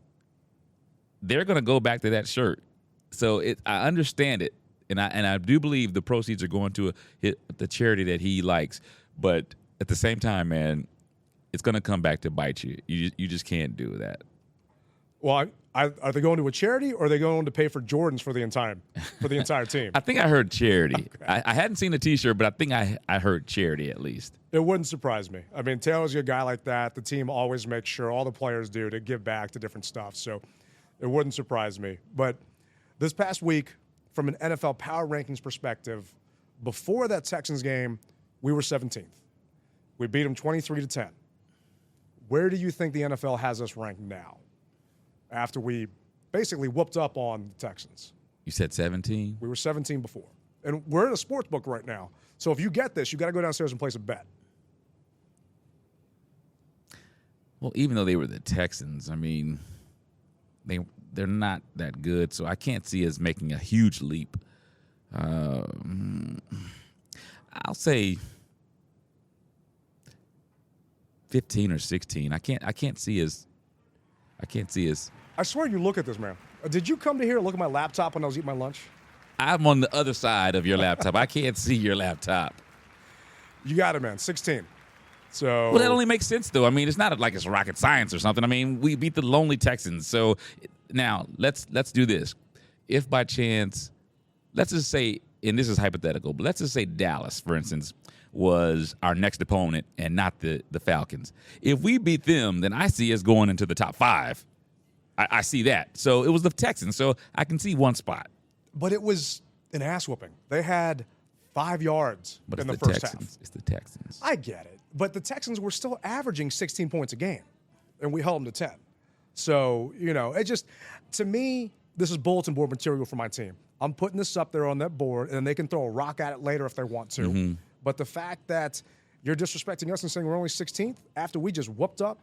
They're going to go back to that shirt. So I understand it. And I do believe the proceeds are going to the charity that he likes. But at the same time, man, it's going to come back to bite you. You just can't do that. Well, are they going to a charity or are they going to pay for Jordans for the entire team? I think I heard charity. Okay. I hadn't seen the T-shirt, but I think I heard charity at least. It wouldn't surprise me. I mean, Taylor's a guy like that. The team always makes sure, all the players do, to give back to different stuff. So it wouldn't surprise me. But this past week, from an NFL power rankings perspective, before that Texans game, we were 17th. We beat them 23-10. Where do you think the NFL has us ranked now after we basically whooped up on the Texans? You said 17? We were 17 before. And we're in a sports book right now. So if you get this, you got to go downstairs and place a bet. Well, even though they were the Texans, I mean, they're not that good, so I can't see us making a huge leap. I'll say 15 or 16. I can't see us. I swear you look at this, man. Did you come to here and look at my laptop when I was eating my lunch? I'm on the other side of your laptop. I can't see your laptop. You got it, man. 16. So Well, that only makes sense, though. I mean, it's not like it's rocket science or something. I mean, we beat the lonely Texans. So now let's do this. If by chance, let's just say, and this is hypothetical, but let's just say Dallas, for instance, was our next opponent and not the Falcons. If we beat them, then I see us going into the top 5. I see that. So it was the Texans. So I can see one spot. But it was an ass whooping. They had 5 yards But in it's the first Texans. half. It's the Texans. I get it. But the Texans were still averaging 16 points a game, and we held them to 10. So, it just, to me, this is bulletin board material for my team. I'm putting this up there on that board, and they can throw a rock at it later if they want to. Mm-hmm. But the fact that you're disrespecting us and saying we're only 16th after we just whooped up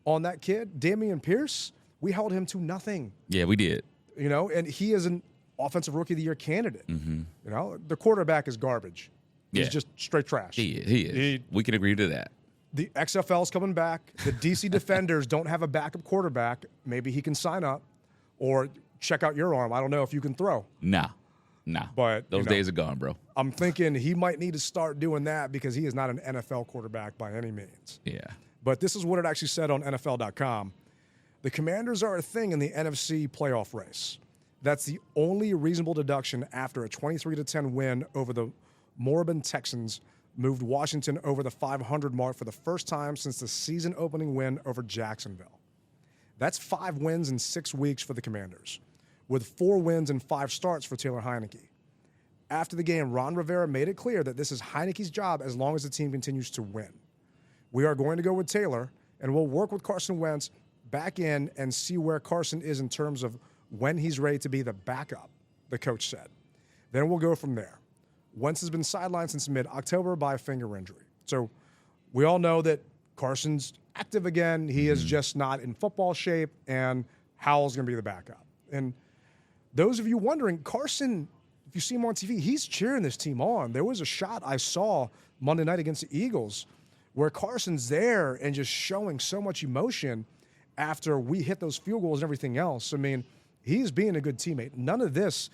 on that kid, Dameon Pierce, we held him to nothing. Yeah, we did. And he is an Offensive Rookie of the Year candidate. Mm-hmm. The quarterback is garbage. He's just straight trash. He is. We can agree to that. The XFL's coming back. The DC Defenders don't have a backup quarterback. Maybe he can sign up or check out your arm. I don't know if you can throw. Nah. But those days are gone, bro. I'm thinking he might need to start doing that because he is not an NFL quarterback by any means. Yeah. But this is what it actually said on NFL.com. The Commanders are a thing in the NFC playoff race. That's the only reasonable deduction after a 23-10 win over the moribund Texans moved Washington over the 500 mark for the first time since the season-opening win over Jacksonville. That's 5 wins in 6 weeks for the Commanders, with 4 wins and 5 starts for Taylor Heinicke. After the game, Ron Rivera made it clear that this is Heinicke's job as long as the team continues to win. We are going to go with Taylor, and we'll work with Carson Wentz back in and see where Carson is in terms of when he's ready to be the backup, the coach said. Then we'll go from there. Wentz has been sidelined since mid-October by a finger injury. So we all know that Carson's active again. He is just not in football shape, and Howell's going to be the backup. And those of you wondering, Carson, if you see him on TV, he's cheering this team on. There was a shot I saw Monday night against the Eagles where Carson's there and just showing so much emotion after we hit those field goals and everything else. I mean, he's being a good teammate. None of this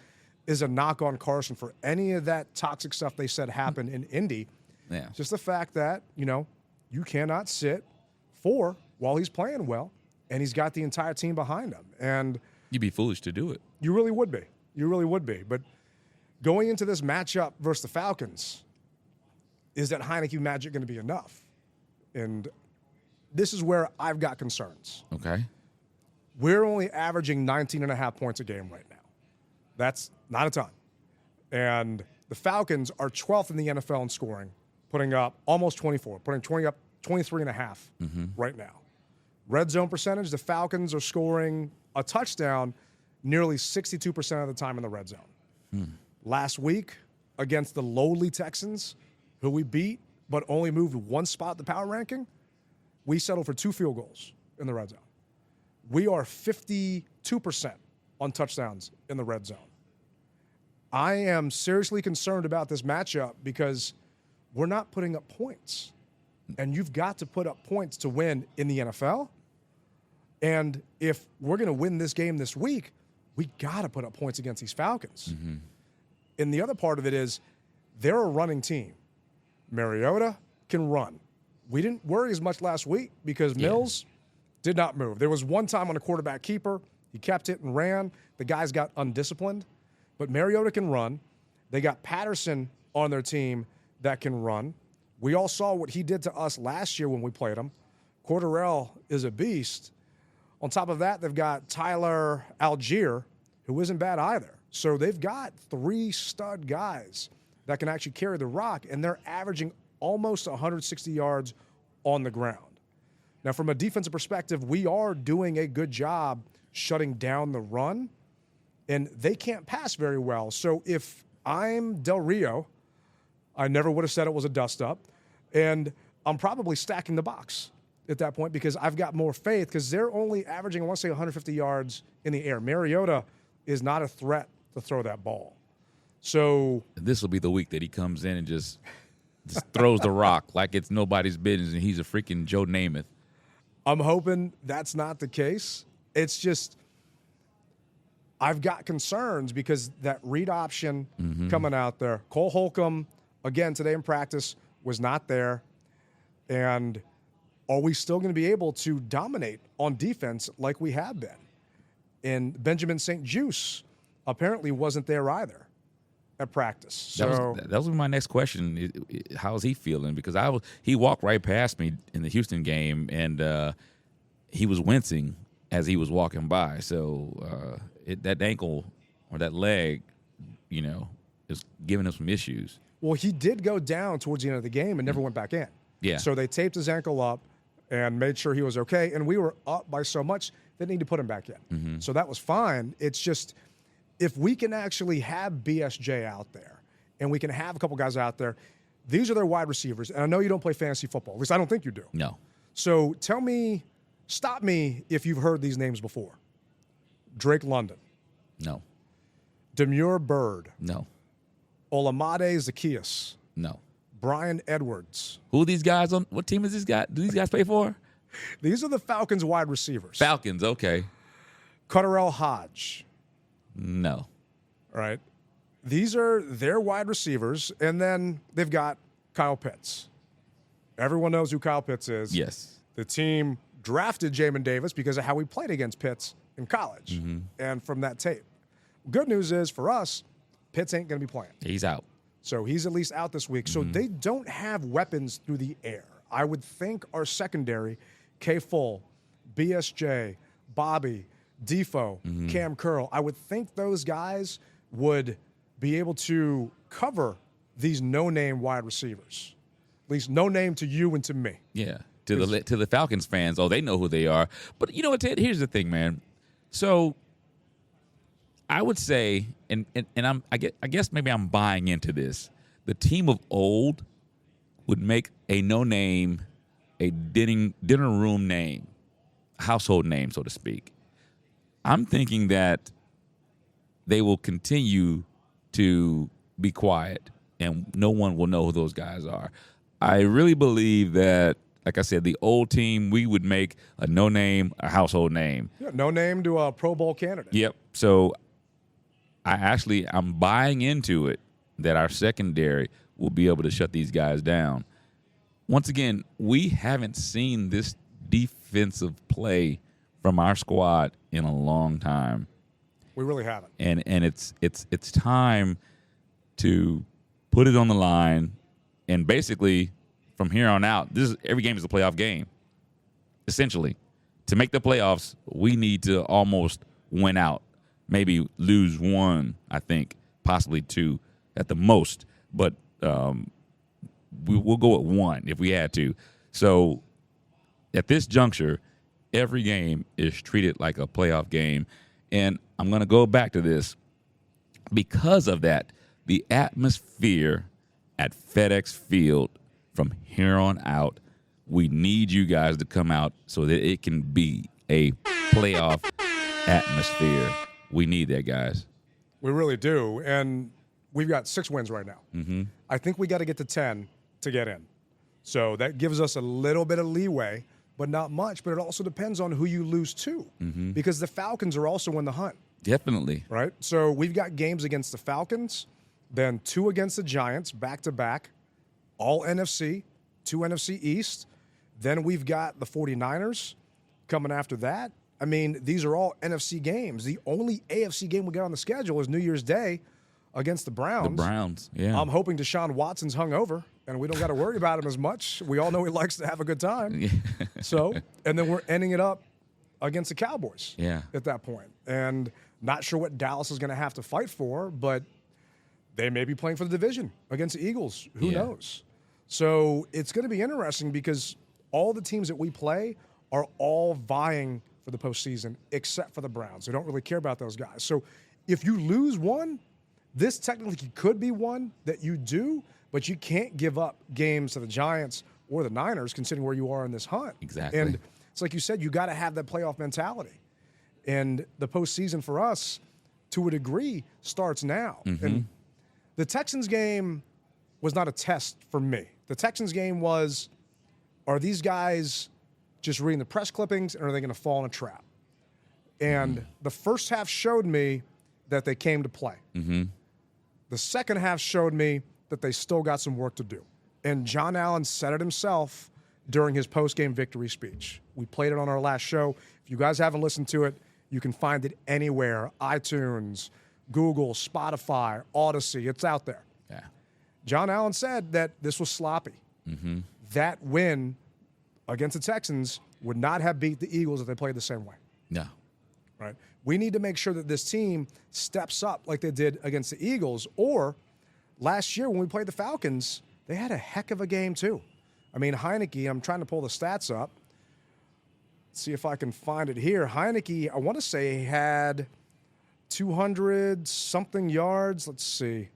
is a knock on Carson for any of that toxic stuff they said happened in Indy. Yeah. Just the fact that, you cannot sit 4 while he's playing well, and he's got the entire team behind him. And You'd be foolish to do it. you really would be. You really would be. But going into this matchup versus the Falcons, is that Heinicke magic going to be enough? And this is where I've got concerns. Okay. We're only averaging 19.5 points a game right now. That's not a ton. And the Falcons are 12th in the NFL in scoring, putting up almost 24, putting 20 up 23.5 right now. Red zone percentage, the Falcons are scoring a touchdown nearly 62% of the time in the red zone. Last week against the lowly Texans, who we beat but only moved one spot in the power ranking, we settled for 2 field goals in the red zone. We are 52% on touchdowns in the red zone. I am seriously concerned about this matchup because we're not putting up points. And you've got to put up points to win in the NFL. And if we're going to win this game this week, we got to put up points against these Falcons. And the other part of it is they're a running team. Mariota can run. We didn't worry as much last week because Mills did not move. There was one time on a quarterback keeper. He kept it and ran. The guys got undisciplined. But Mariota can run. They got Patterson on their team that can run. We all saw what he did to us last year when we played him. Cordarrelle is a beast. On top of that, they've got Tyler Algier, who isn't bad either. So they've got 3 stud guys that can actually carry the rock, and they're averaging almost 160 yards on the ground. Now, from a defensive perspective, we are doing a good job shutting down the run, and they can't pass very well. So if I'm Del Rio, I never would have said it was a dust-up, and I'm probably stacking the box at that point because I've got more faith because they're only averaging, I want to say, 150 yards in the air. Mariota is not a threat to throw that ball. So this will be the week that he comes in and just throws the rock like it's nobody's business and he's a freaking Joe Namath. I'm hoping that's not the case. It's just I've got concerns because that read option coming out there. Cole Holcomb, again, today in practice, was not there. And are we still going to be able to dominate on defense like we have been? And Benjamin St. Juice apparently wasn't there either at practice. So that was my next question. How's he feeling? Because he walked right past me in the Houston game, and he was wincing as he was walking by. So that ankle or that leg, is giving him some issues. Well, he did go down towards the end of the game and never went back in. Yeah. So they taped his ankle up and made sure he was okay. And we were up by so much, they didn't need to put him back in. So that was fine. It's just if we can actually have BSJ out there and we can have a couple guys out there, these are their wide receivers. And I know you don't play fantasy football. At least I don't think you do. No. So stop me if you've heard these names before. Drake London. No. Demure Bird. No. Olamide Zacchaeus. No. Brian Edwards. Who are these guys on? What team is this guy? Do these guys play for? These are the Falcons wide receivers. Falcons, okay. Cutterell Hodge. No. All right. These are their wide receivers, and then they've got Kyle Pitts. Everyone knows who Kyle Pitts is. Yes. The team drafted Jamin Davis because of how he played against Pitts in college and from that tape. Good news is for us, Pitts ain't going to be playing. He's out. So he's at least out this week. So they don't have weapons through the air. I would think our secondary, K. Full, BSJ, Bobby, Defoe, Cam Curl, I would think those guys would be able to cover these no-name wide receivers. At least no name to you and to me. Yeah. To the Falcons fans, they know who they are. But you know what, Ted? Here's the thing, man. So I would say, and I guess maybe I'm buying into this. The team of old would make a no-name, a dinner room name, household name, so to speak. I'm thinking that they will continue to be quiet, and no one will know who those guys are. I really believe that, like I said, the old team, we would make a no-name, a household name. Yeah, no name to a Pro Bowl candidate. Yep. So I'm buying into it that our secondary will be able to shut these guys down. Once again, we haven't seen this defensive play from our squad in a long time. We really haven't. And it's time to put it on the line, and basically from here on out, every game is a playoff game. Essentially, to make the playoffs, we need to almost win out, maybe lose one, I think, possibly two at the most, but we'll go at one if we had to. So at this juncture, every game is treated like a playoff game, and I'm going to go back to this. Because of that, the atmosphere at FedEx Field from here on out, we need you guys to come out so that it can be a playoff atmosphere. We need that, guys. We really do. And we've got 6 wins right now. Mm-hmm. I think we got to get to 10 to get in. So that gives us a little bit of leeway, but not much. But it also depends on who you lose to, because the Falcons are also in the hunt. Definitely. Right? So we've got games against the Falcons, then 2 against the Giants, back-to-back, all NFC, 2 NFC East. Then we've got the 49ers coming after that. I mean, these are all NFC games. The only AFC game we got on the schedule is New Year's Day against the Browns. The Browns, yeah. I'm hoping Deshaun Watson's hungover, and we don't got to worry about him as much. We all know he likes to have a good time. Yeah. So, and then we're ending it up against the Cowboys at that point. And not sure what Dallas is going to have to fight for, but they may be playing for the division against the Eagles. Who knows? So it's going to be interesting because all the teams that we play are all vying for the postseason except for the Browns. They don't really care about those guys. So if you lose one, this technically could be one that you do, but you can't give up games to the Giants or the Niners considering where you are in this hunt. Exactly. And it's like you said, you got to have that playoff mentality. And the postseason for us, to a degree, starts now. And the Texans game was not a test for me. The Texans game was, are these guys just reading the press clippings, and are they going to fall in a trap? And the first half showed me that they came to play. The second half showed me that they still got some work to do. And John Allen said it himself during his post-game victory speech. We played it on our last show. If you guys haven't listened to it, you can find it anywhere, iTunes, Google, Spotify, Odyssey. It's out there. Yeah. John Allen said that this was sloppy. That win against the Texans would not have beat the Eagles if they played the same way. No. Right? We need to make sure that this team steps up like they did against the Eagles. Or last year when we played the Falcons, they had a heck of a game too. I mean, Heinicke, I'm trying to pull the stats up. Let's see if I can find it here. Heinicke, I want to say, had 200-something yards. Let's see.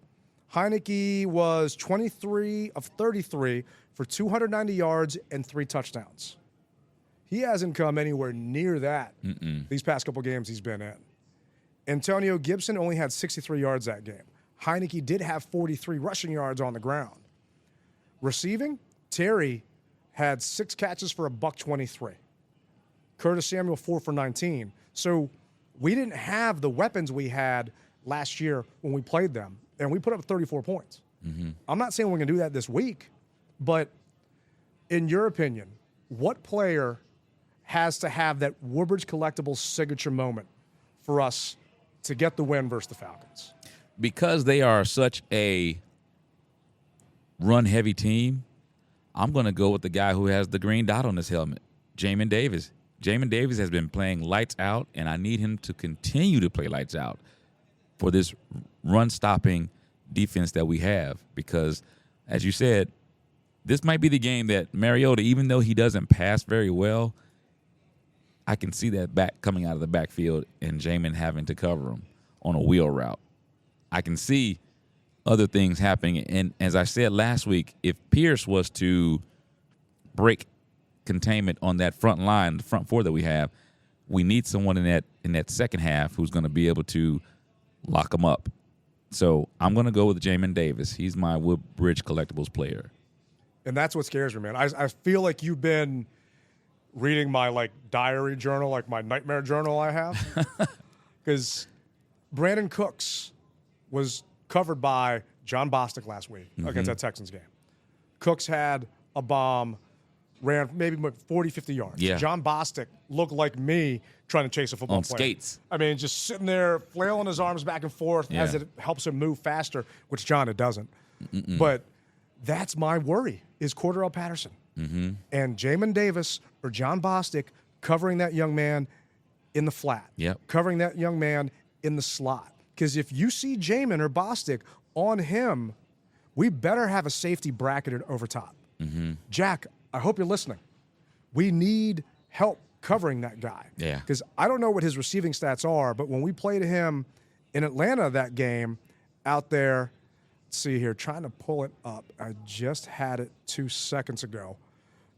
Heinicke was 23 of 33 for 290 yards and 3 touchdowns. He hasn't come anywhere near that these past couple games he's been in. Antonio Gibson only had 63 yards that game. Heinicke did have 43 rushing yards on the ground. Receiving, Terry had 6 catches for $123. Curtis Samuel, 4 for 19. So we didn't have the weapons we had last year when we played them, and we put up 34 points. I'm not saying we're going to do that this week, but in your opinion, what player has to have that Woodbridge Collectibles signature moment for us to get the win versus the Falcons? Because they are such a run-heavy team, I'm going to go with the guy who has the green dot on his helmet, Jamin Davis. Jamin Davis has been playing lights out, and I need him to continue to play lights out for this run-stopping defense that we have. Because, as you said, this might be the game that Mariota, even though he doesn't pass very well, I can see that back coming out of the backfield and Jamin having to cover him on a wheel route. I can see other things happening. And as I said last week, if Pierce was to break containment on that front line, the front four that we have, we need someone in that second half who's going to be able to lock them up. So I'm going to go with Jamin Davis. He's my Woodbridge Collectibles player. And that's what scares me, man. I feel like you've been reading my diary journal, like my nightmare journal I have. Because Brandon Cooks was covered by John Bostic last week against that Texans game. Cooks had a bomb. ran maybe 40, 50 yards. Yeah. John Bostic looked like me trying to chase a football On player. skates. I mean, just sitting there, flailing his arms back and forth as it helps him move faster, which John, it doesn't. But that's my worry is Cordell Patterson. And Jamin Davis or John Bostic covering that young man in the flat, covering that young man in the slot. Because if you see Jamin or Bostic on him, we better have a safety bracketed over top. Jack, I hope you're listening. We need help covering that guy. Yeah. Because I don't know what his receiving stats are, but when we played him in Atlanta that game out there, let's see here, trying to pull it up. I just had it 2 seconds ago.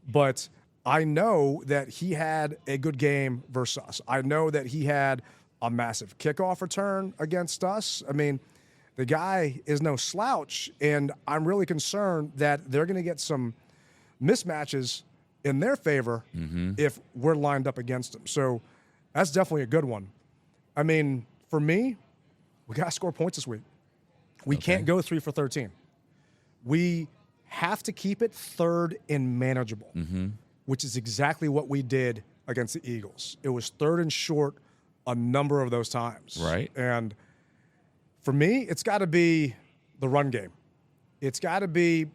But I know that he had a good game versus us. I know that he had a massive kickoff return against us. I mean, the guy is no slouch, and I'm really concerned that they're going to get some mismatches in their favor if we're lined up against them. So that's definitely a good one. I mean, for me, we got to score points this week. We can't go 3 for 13. We have to keep it third and manageable, which is exactly what we did against the Eagles. It was third and short a number of those times. Right. And for me, it's got to be the run game. It's got to be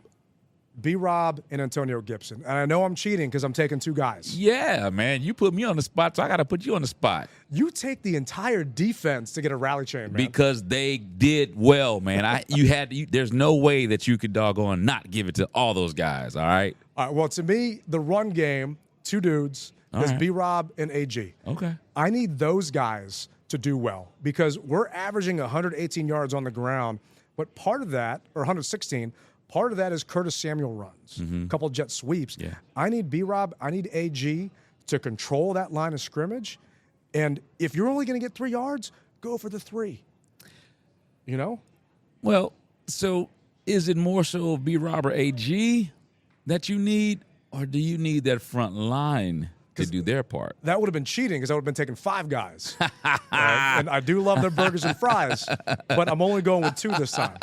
B-Rob and Antonio Gibson. And I know I'm cheating because I'm taking 2 guys. Yeah, man. You put me on the spot, so I got to put you on the spot. You take the entire defense to get a rally chain, man. Because they did well, man. There's no way that you could doggone not give it to all those guys, all right? All right, well, to me, the run game, 2 dudes, is B-Rob and AG. Okay. I need those guys to do well because we're averaging 118 yards on the ground, but part of that, or 116, part of that is Curtis Samuel runs, a couple jet sweeps. Yeah. I need B-Rob, I need AG to control that line of scrimmage, and if you're only going to get 3 yards, go for the 3. You know? Well, so is it more so B-Rob or AG that you need, or do you need that front line to do their part? That would have been cheating because I would have been taking 5 guys. Right? And I do love their burgers and fries, but I'm only going with 2 this time.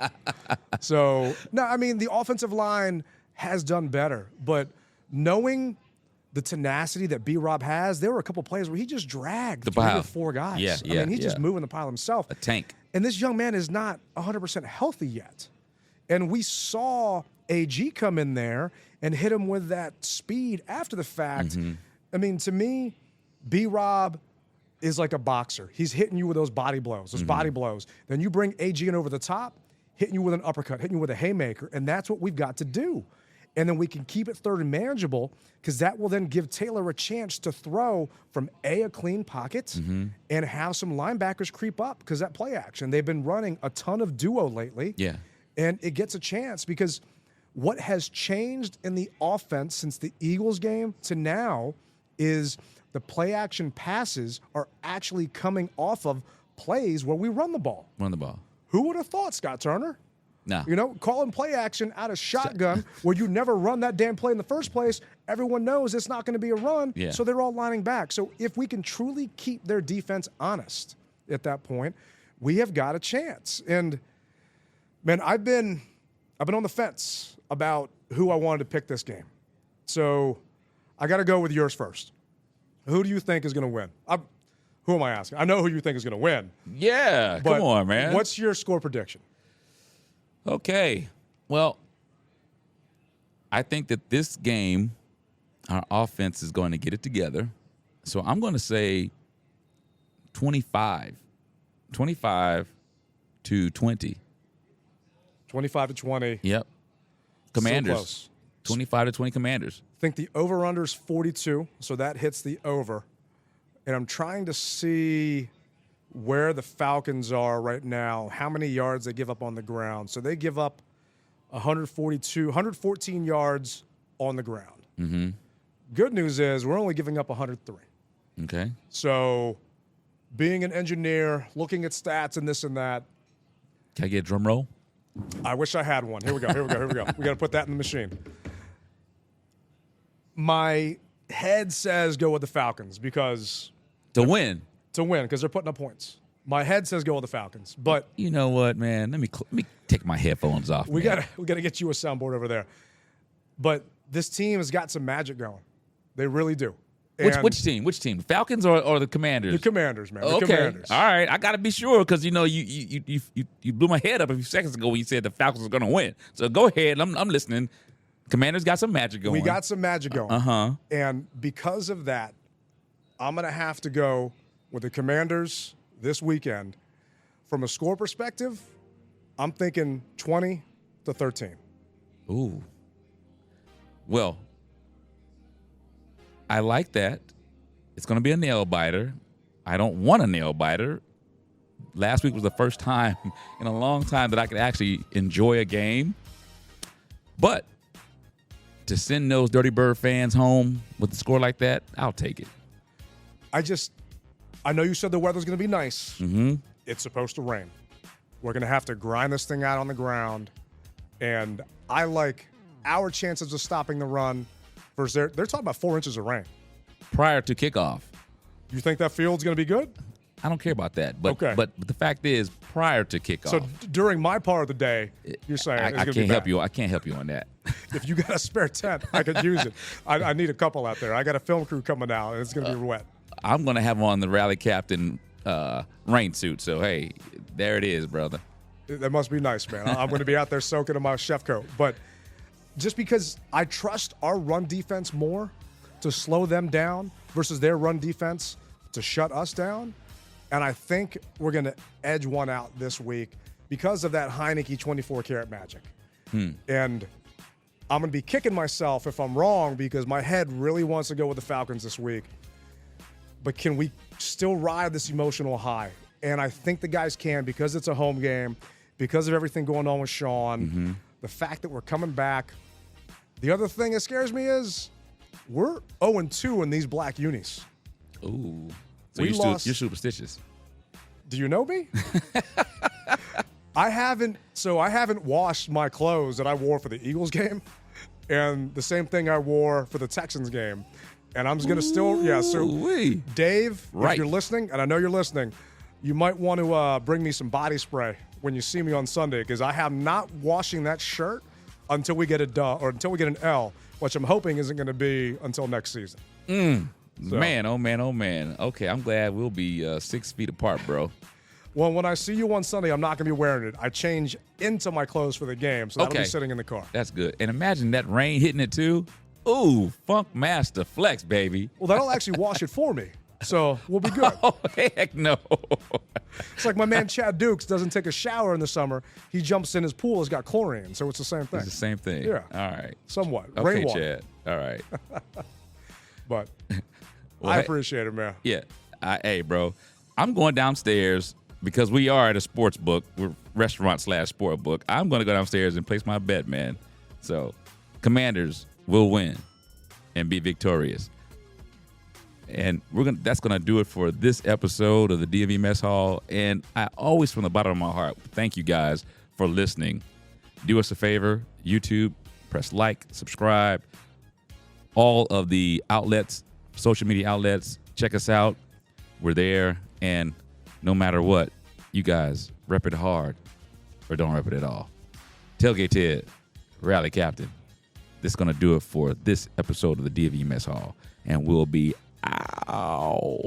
So, no, I mean, the offensive line has done better, but knowing the tenacity that B-Rob has, there were a couple plays where he just dragged 3 or 4 guys. Yeah, I mean, he's just moving the pile himself. A tank. And this young man is not 100% healthy yet. And we saw AG come in there and hit him with that speed after the fact. I mean, to me, B-Rob is like a boxer. He's hitting you with those body blows, body blows. Then you bring AG in over the top, hitting you with an uppercut, hitting you with a haymaker, and that's what we've got to do. And then we can keep it third and manageable because that will then give Taylor a chance to throw from a clean pocket and have some linebackers creep up because that play action. They've been running a ton of duo lately. Yeah. And it gets a chance because what has changed in the offense since the Eagles game to now is the play action passes are actually coming off of plays where we run the ball. Run the ball. Who would have thought, Scott Turner? No. You know, calling play action out of shotgun where you never run that damn play in the first place, everyone knows it's not going to be a run, so they're all lining back. So if we can truly keep their defense honest at that point, we have got a chance. And, man, I've been on the fence about who I wanted to pick this game. So I got to go with yours first. Who do you think is going to win? Who am I asking? I know who you think is going to win. Yeah, But come on, man. What's your score prediction? Okay. Well, I think that this game, our offense is going to get it together. So I'm going to say 25. 25 to 20. 25 to 20. Yep. Commanders. So close. 25 to 20 Commanders. I think the over-under is 42, so that hits the over. And I'm trying to see where the Falcons are right now, how many yards they give up on the ground. So they give up 114 yards on the ground. Good news is we're only giving up 103. Okay. So being an engineer, looking at stats and this and that. Can I get a drum roll? I wish I had one. Here we go. We got to put that in the machine. My head says go with the Falcons because To win. because they're putting up points. My head says go with the Falcons, but You know what, man? Let me take my headphones off. we man. got to get you a soundboard over there. But this team has got some magic going. They really do. Which team? Which team? Falcons or the Commanders? The Commanders, man. The Okay. Commanders. All right. I got to be sure because, you blew my head up a few seconds ago when you said the Falcons were going to win. So go ahead. I'm listening. Commanders got some magic going. We got some magic going. Uh-huh. And because of that, I'm going to have to go with the Commanders this weekend. From a score perspective, I'm thinking 20-13. Ooh. Well, I like that. It's going to be a nail biter. I don't want a nail biter. Last week was the first time in a long time that I could actually enjoy a game. But to send those Dirty Bird fans home with a score like that, I'll take it. I know you said the weather's going to be nice. Mm-hmm. It's supposed to rain. We're going to have to grind this thing out on the ground. And I like our chances of stopping the run versus they're talking about 4 inches of rain. Prior to kickoff. You think that field's going to be good? I don't care about that. But, okay. but the fact is, prior to kickoff. So during my part of the day, you're saying I can't help you. I can't help you on that. If you got a spare tent, I could use it. I need a couple out there. I got a film crew coming out, and it's going to be wet. I'm going to have on the Rally Captain rain suit. So, hey, there it is, brother. That must be nice, man. I'm going to be out there soaking in my chef coat. But just because I trust our run defense more to slow them down versus their run defense to shut us down, and I think we're going to edge one out this week because of that Heinicke 24-karat magic. And I'm going to be kicking myself if I'm wrong because my head really wants to go with the Falcons this week. But can we still ride this emotional high? And I think the guys can because it's a home game, because of everything going on with Sean, the fact that we're coming back. The other thing that scares me is we're 0-2 in these black unis. Ooh. So you're superstitious. Do you know me? I haven't washed my clothes that I wore for the Eagles game and the same thing I wore for the Texans game. And I'm going to still, so Dave, if you're listening, and I know you're listening, you might want to bring me some body spray when you see me on Sunday because I am not washing that shirt until we get a duh or until we get an L, which I'm hoping isn't going to be until next season. So. Man, oh man, oh man. Okay, I'm glad we'll be 6 feet apart, bro. Well, when I see you on Sunday, I'm not going to be wearing it. I change into my clothes for the game, so that'll be sitting in the car. That's good. And imagine that rain hitting it too. Ooh, Funk Master Flex, baby. Well, that'll actually wash it for me, so we'll be good. Oh, heck no. It's like my man Chad Dukes doesn't take a shower in the summer. He jumps in his pool. It's got chlorine, so it's the same thing. It's the same thing. Yeah. All right. Somewhat. Okay, Rainwater. Chad. All right. But Well, I appreciate it, man. Yeah. Hey, bro, I'm going downstairs because we are at a sports book. We're restaurant/sport book. I'm going to go downstairs and place my bet, man. So, Commanders will win and be victorious. And that's going to do it for this episode of the DMV Mess Hall. And I always, from the bottom of my heart, thank you guys for listening. Do us a favor, YouTube, press like, subscribe. All of the outlets, social media outlets, check us out. We're there. And no matter what, you guys rep it hard or don't rep it at all. Tailgate Ted, Rally Captain. This is going to do it for this episode of the DMV Mess Hall. And we'll be out.